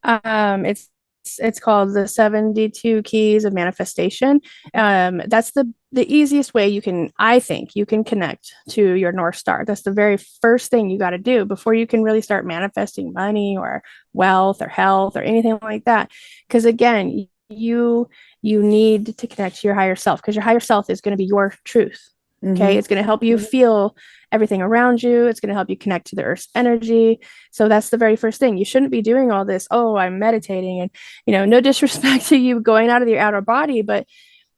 It's called The 72 Keys of Manifestation. That's the easiest way I think you can connect to your North Star. That's the very first thing you got to do before you can really start manifesting money or wealth or health or anything like that. Because again, you need to connect to your higher self, because your higher self is going to be your truth. Okay. It's going to help you feel everything around you. It's going to help you connect to the earth's energy. So that's the very first thing. You shouldn't be doing all this. Oh, I'm meditating, and, no disrespect to you going out of your outer body, but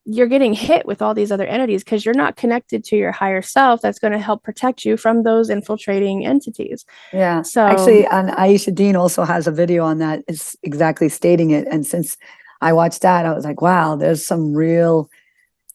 you're getting hit with all these other entities because you're not connected to your higher self. That's going to help protect you from those infiltrating entities. Yeah. So actually, and Aisha Dean also has a video on that. It's exactly stating it. And since I watched that, I was like, wow, there's some real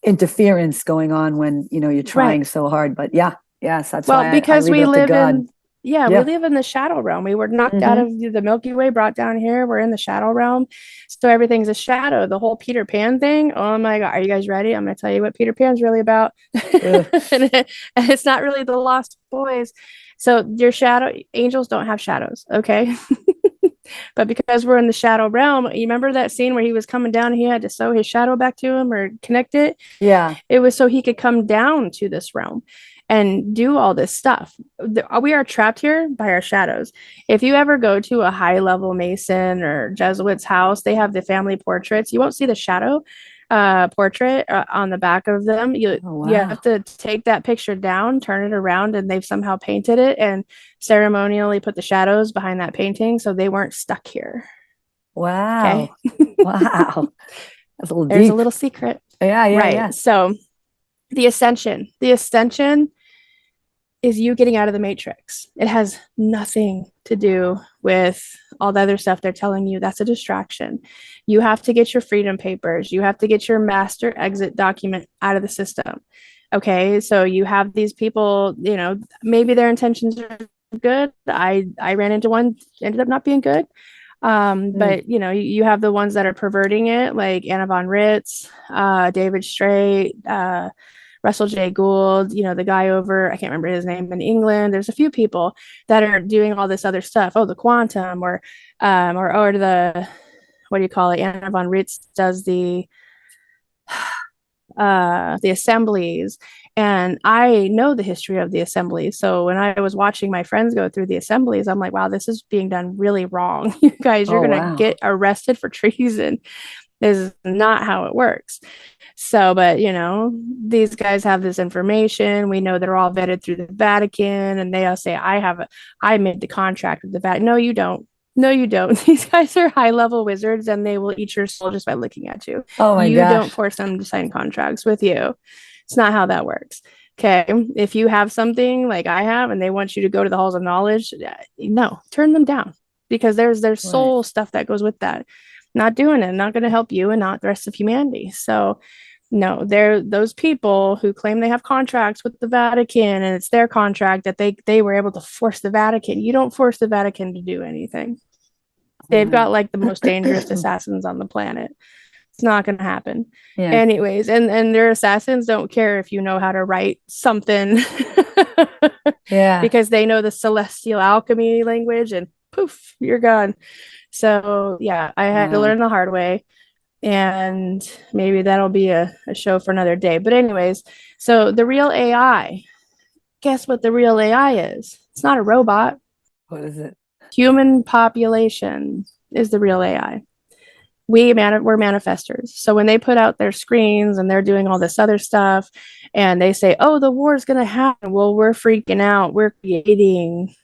interference going on when you're trying so hard. But yes, that's why because we live in we live in the shadow realm. We were knocked out of the Milky Way, brought down here. We're in the shadow realm, so everything's a shadow. The whole Peter Pan thing, oh my God, are you guys ready? I'm going to tell you what Peter Pan's really about. And it's not really the lost boys. So your shadow angels don't have shadows, okay? But because we're in the shadow realm, you remember that scene where he was coming down and he had to sew his shadow back to him or connect it? Yeah. It was so he could come down to this realm and do all this stuff. We are trapped here by our shadows. If you ever go to a high level Mason or Jesuits house, they have the family portraits. You won't see the shadow portrait on the back of them. You Oh, you wow. have to take that picture down, turn it around, and they've somehow painted it and ceremonially put the shadows behind that painting so they weren't stuck here. Okay. Wow. Wow. That's a little There's a deep. little secret. Yeah, yeah, yeah. Right. So the ascension is you getting out of the matrix. It has nothing to do with all the other stuff they're telling you. That's a distraction. You have to get your freedom papers. You have to get your master exit document out of the system. Okay, so you have these people, maybe their intentions are good. I ran into one, ended up not being good. But you have the ones that are perverting it, like Anna von Ritz, David Straight, Russell J. Gould, the guy over, I can't remember his name, in England. There's a few people that are doing all this other stuff. Oh, the quantum, or the, what do you call it? Anna von Ritz does the assemblies, and I know the history of the assemblies. So when I was watching my friends go through the assemblies, I'm like, wow, this is being done really wrong. You guys, you're Oh, gonna wow. get arrested for treason. This is not how it works. So, but these guys have this information. We know they're all vetted through the Vatican, and they all say, I made the contract with the Vatican. No, you don't. No, you don't. These guys are high level wizards, and they will eat your soul just by looking at you. Oh my You don't gosh. force them to sign contracts with you. It's not how that works. Okay. If you have something like I have and they want you to go to the halls of knowledge, no, turn them down, because there's Right. soul stuff that goes with that. Not doing it, not going to help you and not the rest of humanity. So no, they're those people who claim they have contracts with the Vatican and it's their contract that they were able to force the Vatican. You don't force the Vatican to do anything. They've got like the most dangerous assassins on the planet. It's not going to happen. Yeah. Anyways, and their assassins don't care if you know how to write something. Yeah. Because they know the celestial alchemy language, and poof, you're gone. So yeah, I had to Wow. learn the hard way, and maybe that'll be a show for another day. But anyways, so the real AI, guess what the real AI is? It's not a robot. What is it? Human population is the real AI. We're manifestors. So when they put out their screens and they're doing all this other stuff and they say, oh, the war is going to happen, well, we're freaking out. We're creating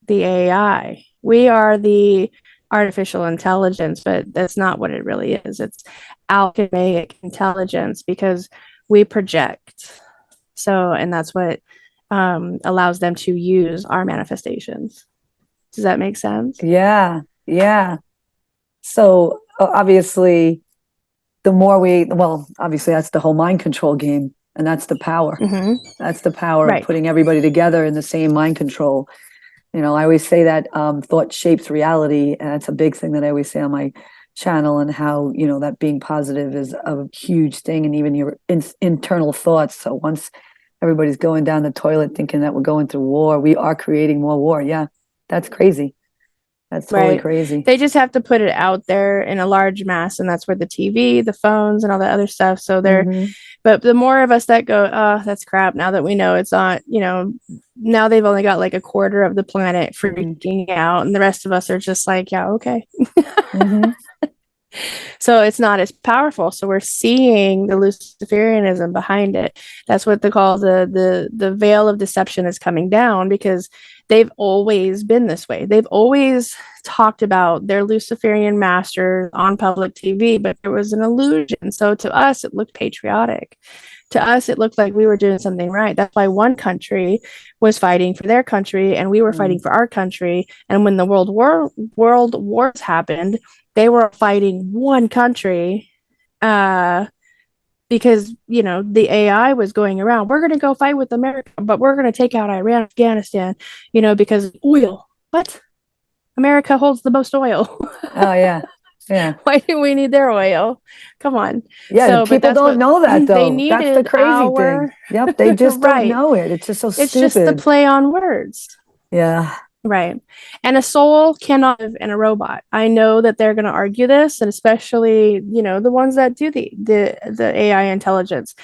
the AI. We are the artificial intelligence, but that's not what it really is. It's alchemic intelligence, because we project. So, and that's what allows them to use our manifestations. Does that make sense? Yeah. Yeah. So obviously, obviously that's the whole mind control game, and that's the power. Mm-hmm. That's the power Right. of putting everybody together in the same mind control. I always say that thought shapes reality, and that's a big thing that I always say on my channel, and how that being positive is a huge thing, and even your internal thoughts. So once everybody's going down the toilet thinking that we're going through war, we are creating more war. Yeah, that's crazy. That's totally crazy. They just have to put it out there in a large mass, and that's where the TV, the phones, and all that other stuff. So but the more of us that go, oh, that's crap. Now that we know it's not, now they've only got like a quarter of the planet freaking out, and the rest of us are just like, yeah, okay. So it's not as powerful. So we're seeing the Luciferianism behind it. That's what they call the veil of deception is coming down, because they've always been this way. They've always talked about their Luciferian masters on public TV, but there was an illusion. So to us, it looked patriotic. To us, it looked like we were doing something right. That's why one country was fighting for their country, and we were fighting for our country. And when the world wars happened, they were fighting one country, because the AI was going around, we're going to go fight with America, but we're going to take out Iran, Afghanistan, because oil. What? America holds the most oil. Oh yeah. Yeah. Why do we need their oil? Come on. Yeah, so, people don't know that, though. That's the crazy thing. Yep, they just don't know it. It's just so stupid. It's just the play on words. Yeah. Right. And a soul cannot live in a robot. I know that they're going to argue this, and especially, the ones that do the AI intelligence.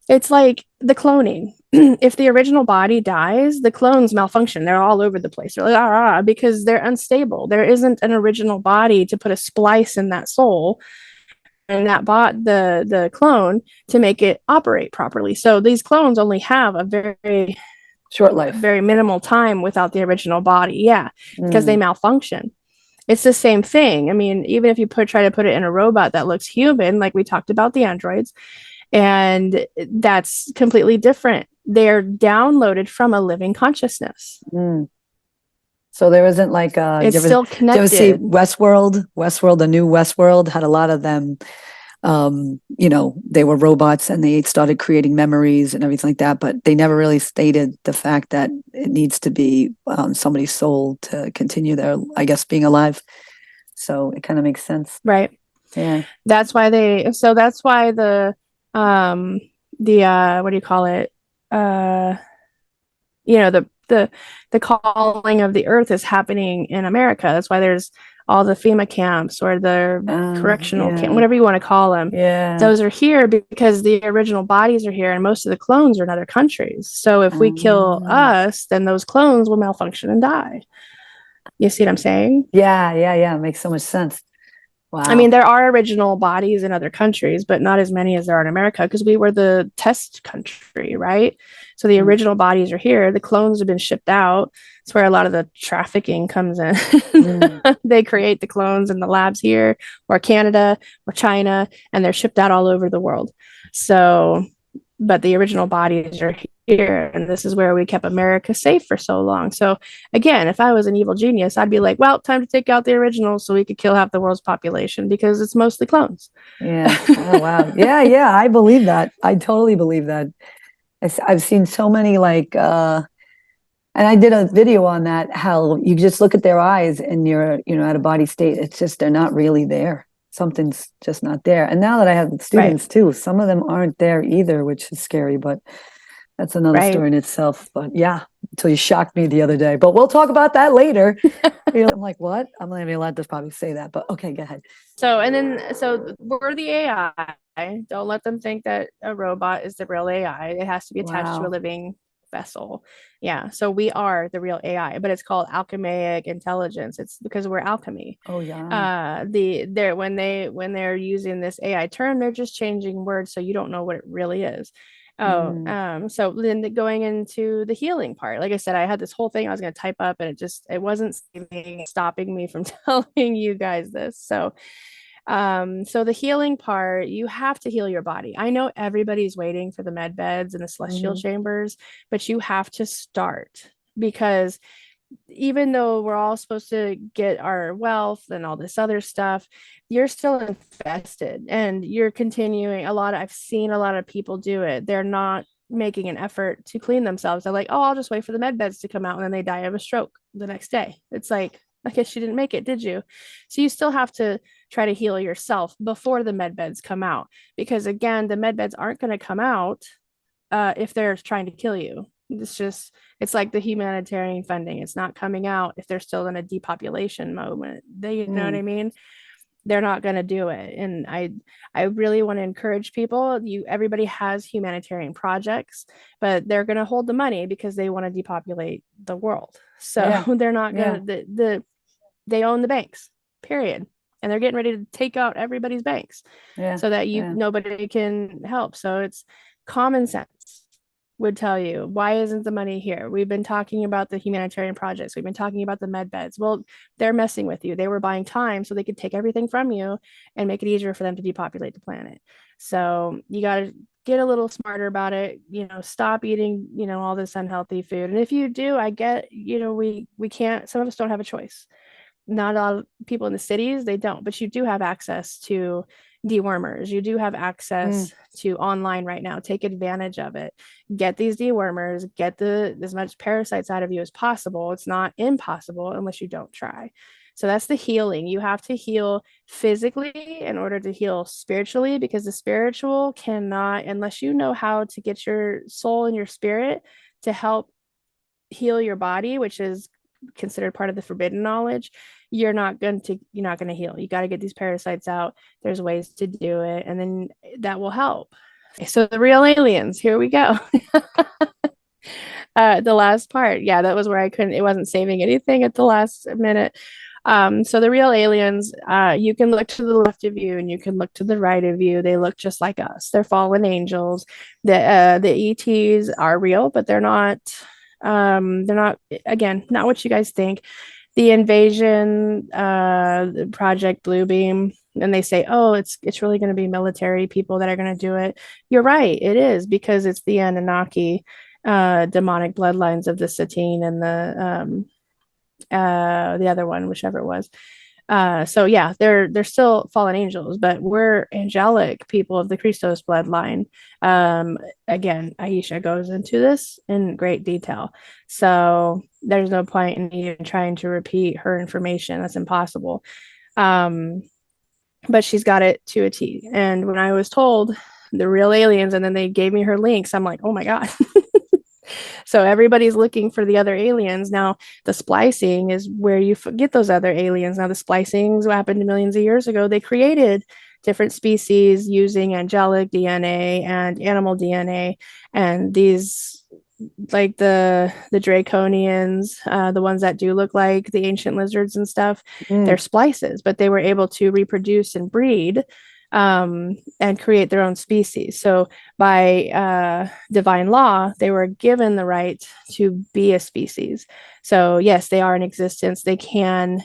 It's like the cloning. If the original body dies, the clones malfunction. They're all over the place. They're like, because they're unstable. There isn't an original body to put a splice in that soul. that bought the clone to make it operate properly. So these clones only have a very Short life. very minimal time without the original body. Yeah, because they malfunction. It's the same thing. I mean, even if you try to put it in a robot that looks human, like we talked about the androids, and that's completely different. They're downloaded from a living consciousness. So there isn't like it's still connected. Did you ever see Westworld? Westworld, the new Westworld had a lot of them. You know, they were robots and they started creating memories and everything like that, but they never really stated the fact that it needs to be somebody's soul to continue their, I guess, being alive. So it kind of makes sense. Right. Yeah. That's why that's why the what do you call it? You know, the calling of the earth is happening in America. That's why there's all the FEMA camps or the correctional camp, whatever you want to call them. Yeah. Those are here because the original bodies are here and most of the clones are in other countries. So if we kill us, then those clones will malfunction and die. You see what I'm saying? Yeah. It makes so much sense. Wow. I mean, there are original bodies in other countries, but not as many as there are in America because we were the test country, right? So the original bodies are here. The clones have been shipped out. It's where a lot of the trafficking comes in. They create the clones in the labs here or Canada or China, and they're shipped out all over the world. So, but the original bodies are here, and this is where we kept America safe for so long. So again, if I was an evil genius, I'd be like, well, time to take out the originals so we could kill half the world's population because it's mostly clones. Yeah. Oh, wow. Yeah. I believe that. I totally believe that. I've seen so many like and I did a video on that, how you just look at their eyes and you're, you know, out of body state. It's just, they're not really there. Something's just not there. And now that I have students too, some of them aren't there either, which is scary, but that's another story in itself. But yeah, until you shocked me the other day, but we'll talk about that later. I'm like, what? I'm not even allowed to probably say that, but okay, go ahead. So we're the AI. Don't let them think that a robot is the real AI. It has to be attached to a living vessel. Yeah. So we are the real AI, but it's called alchemic intelligence. It's because we're alchemy. Oh yeah. When they're using this AI term, they're just changing words so you don't know what it really is. So then going into the healing part, like I said, I had this whole thing I was going to type up and it wasn't stopping me from telling you guys this. So the healing part, you have to heal your body. I know everybody's waiting for the med beds and the celestial chambers, but you have to start, because even though we're all supposed to get our wealth and all this other stuff, you're still infested and you're continuing. I've seen a lot of people do it. They're not making an effort to clean themselves. They're like, oh, I'll just wait for the med beds to come out, and then they die of a stroke the next day. It's like, I guess you didn't make it, did you? So you still have to try to heal yourself before the med beds come out, because again, the med beds aren't going to come out if they're trying to kill you. It's like the humanitarian funding. It's not coming out if they're still in a depopulation moment. You know what I mean? They're not going to do it. And I really want to encourage people. Everybody has humanitarian projects, but they're going to hold the money because they want to depopulate the world. So they're not going to, they own the banks, period. And they're getting ready to take out everybody's banks so that nobody can help. So it's common sense would tell you, why isn't the money here? We've been talking about the humanitarian projects. We've been talking about the med beds. Well, they're messing with you. They were buying time so they could take everything from you and make it easier for them to depopulate the planet. So you got to get a little smarter about it, stop eating, all this unhealthy food. And if you do, I get, we can't, some of us don't have a choice. Not a lot of people in the cities, they don't, but you do have access to dewormers. You do have access to online right now. Take advantage of it. Get these dewormers, get as much parasites out of you as possible. It's not impossible unless you don't try. So that's the healing. You have to heal physically in order to heal spiritually, because the spiritual cannot, unless you know how to get your soul and your spirit to help heal your body, which is considered part of the forbidden knowledge, you're not going to heal. You got to get these parasites out. There's ways to do it, and then that will help. So the real aliens, here we go. The last part, that was where it wasn't saving anything at the last minute. So the real aliens, you can look to the left of you and you can look to the right of you. They look just like us. They're fallen angels. The ETs are real, but they're not, again, not what you guys think. The invasion, Project Bluebeam, and they say, oh, it's really going to be military people that are going to do it. You're right, it is, because it's the Anunnaki, demonic bloodlines of the Satine and the other one, whichever it was. So yeah, they're still fallen angels, but we're angelic people of the Christos bloodline. Again, Aisha goes into this in great detail. So there's no point in even trying to repeat her information. That's impossible. But she's got it to a T. And when I was told the real aliens, and then they gave me her links, I'm like, oh my God. So everybody's looking for the other aliens. Now, the splicing is where you get those other aliens. Now, the splicings happened millions of years ago. They created different species using angelic DNA and animal DNA. And these, like the draconians, the ones that do look like the ancient lizards and stuff, they're splices, but they were able to reproduce and breed, and create their own species. So by divine law, they were given the right to be a species. So yes, they are in existence. They can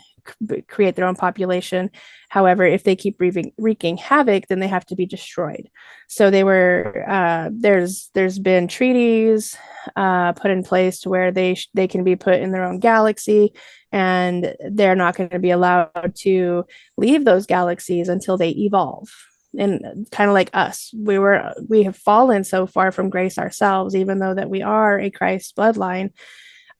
create their own population. However, if they keep wreaking havoc, then they have to be destroyed. So they were there's been treaties put in place to where they can be put in their own galaxy, and they're not going to be allowed to leave those galaxies until they evolve. And kind of like us, we have fallen so far from grace ourselves, even though that we are a Christ bloodline,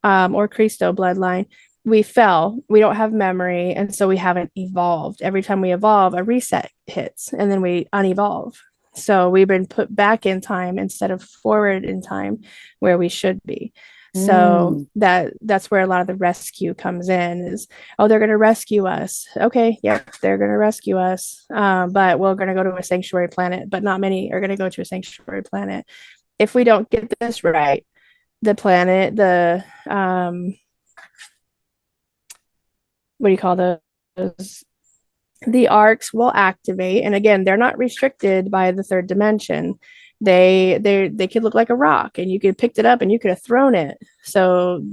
or Christo bloodline. We fell, we don't have memory, and so we haven't evolved. Every time we evolve, a reset hits, and then we unevolve. So we've been put back in time instead of forward in time where we should be. So that's where a lot of the rescue comes in, is, oh, they're going to rescue us. Okay, yep, they're going to rescue us, but we're going to go to a sanctuary planet, but not many are going to go to a sanctuary planet. If we don't get this right, the planet, what do you call those? The arcs will activate, and again, they're not restricted by the third dimension. They could look like a rock, and you could have picked it up and you could have thrown it. So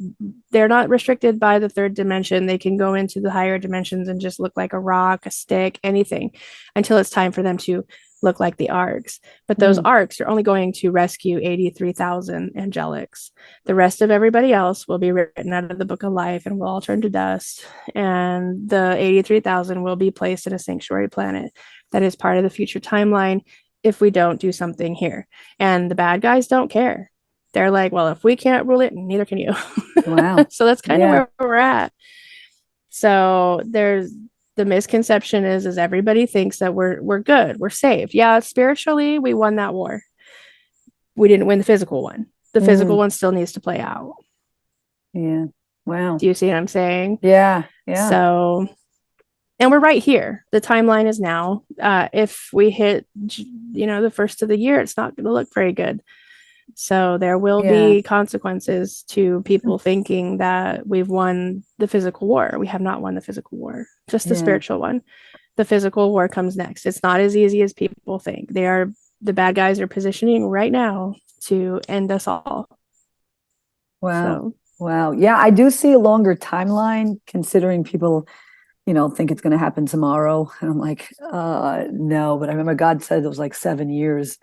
they're not restricted by the third dimension. They can go into the higher dimensions and just look like a rock, a stick, anything, until it's time for them to look like the arcs. But those arcs are only going to rescue 83,000 angelics. The rest of everybody else will be written out of the book of life and will all turn to dust. And the 83,000 will be placed in a sanctuary planet that is part of the future timeline if we don't do something here. And the bad guys don't care. They're like, well, if we can't rule it, neither can you. Wow. So that's kind of where we're at. So there's the misconception is everybody thinks that we're good, we're saved. Yeah, spiritually, we won that war. We didn't win the physical one. The physical one still needs to play out. Yeah. Wow. Do you see what I'm saying? Yeah. Yeah. So, and we're right here. The timeline is now. If we hit, the first of the year, it's not going to look very good. So there will be consequences to people thinking that we've won the physical war. We have not won the physical war, just the spiritual one. The physical war comes next. It's not as easy as people think. The bad guys are positioning right now to end us all. Wow. So. Wow. Yeah, I do see a longer timeline, considering people, think it's going to happen tomorrow. And I'm like, no, but I remember God said it was like 7 years.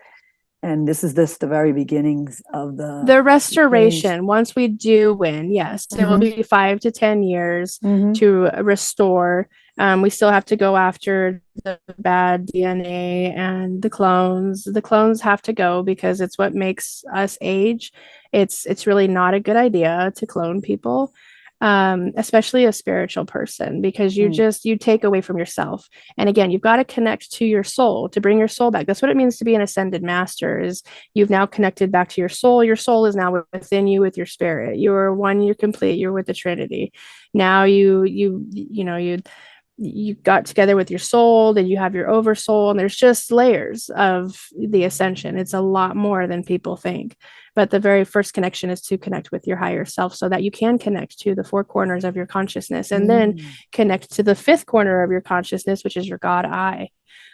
And this is the very beginnings of the restoration. Change. Once we do win, yes, it will be 5 to 10 years to restore. We still have to go after the bad DNA and the clones. The clones have to go because it's what makes us age. It's really not a good idea to clone people, especially a spiritual person, because you take away from yourself. And again, you've got to connect to your soul to bring your soul back. That's what it means to be an ascended master, is you've now connected back to your soul. Your soul is now within you with your spirit. You're one, you're complete, you're with the Trinity. Now you you got together with your soul, then you have your oversoul, and there's just layers of the ascension. It's a lot more than people think. But the very first connection is to connect with your higher self so that you can connect to the four corners of your consciousness, and then connect to the fifth corner of your consciousness, which is your God eye.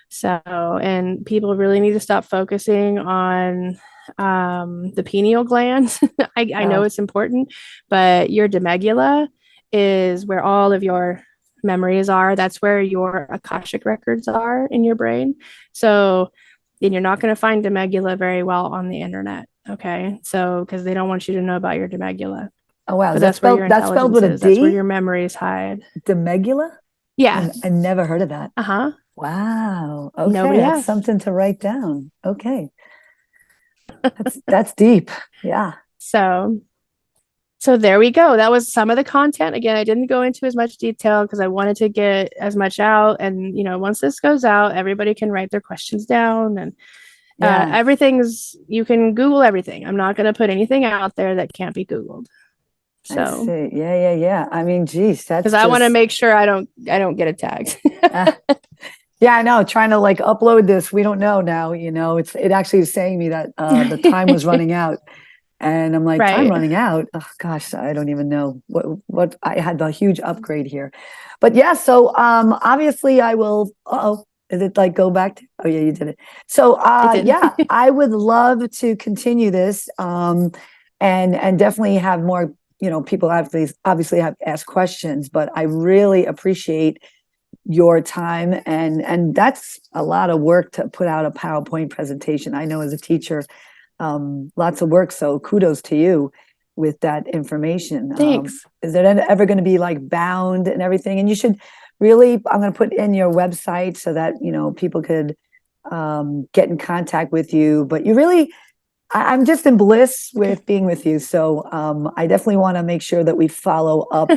So, and people really need to stop focusing on the pineal gland. I know it's important, but your demegula is where all of your memories are. That's where your Akashic records are in your brain. So then you're not going to find demegula very well on the internet. Okay. So, because they don't want you to know about your demegula. Oh, wow. But that's where your that's spelled with a intelligence is. D? That's where your memories hide. Demegula? Yeah. I never heard of that. Uh-huh. Wow. Okay. Nobody That's has. something to write down. Okay. That's deep. Yeah. So there we go. That was some of the content. Again, I didn't go into as much detail because I wanted to get as much out. And, once this goes out, everybody can write their questions down, and everything's, you can Google everything. I'm not going to put anything out there that can't be Googled. So I see. Yeah. I mean, geez, that's because I want to make sure I don't get attacked. Yeah, I know. Trying to like upload this, we don't know now. It actually is saying me that the time was running out, and I'm like, time running out. Oh gosh, I don't even know what I had the huge upgrade here, but yeah. So obviously I will. Is it like go back to? Oh yeah, you did it. So yeah, I would love to continue this and definitely have more. People obviously have asked questions, but I really appreciate your time, and that's a lot of work to put out a PowerPoint presentation. I know as a teacher, lots of work, so kudos to you with that information. Thanks. Is it ever going to be like bound and everything? And you should really, I'm going to put in your website so that people could get in contact with you. But you really, I'm just in bliss with being with you. So I definitely want to make sure that we follow up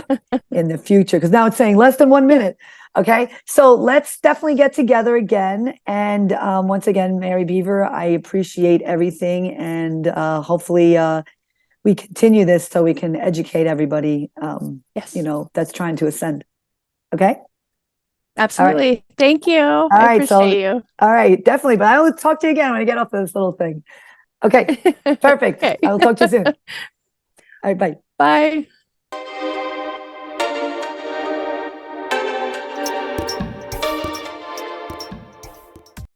in the future, because now it's saying less than 1 minute. Okay, so let's definitely get together again. And once again, Mary Beaver, I appreciate everything. And hopefully we continue this so we can educate everybody, yes. That's trying to ascend. Okay? Absolutely. Right. Thank you. I appreciate you. All right, definitely. But I will talk to you again when I get off this little thing. Okay, perfect. Okay. I will talk to you soon. All right, bye. Bye.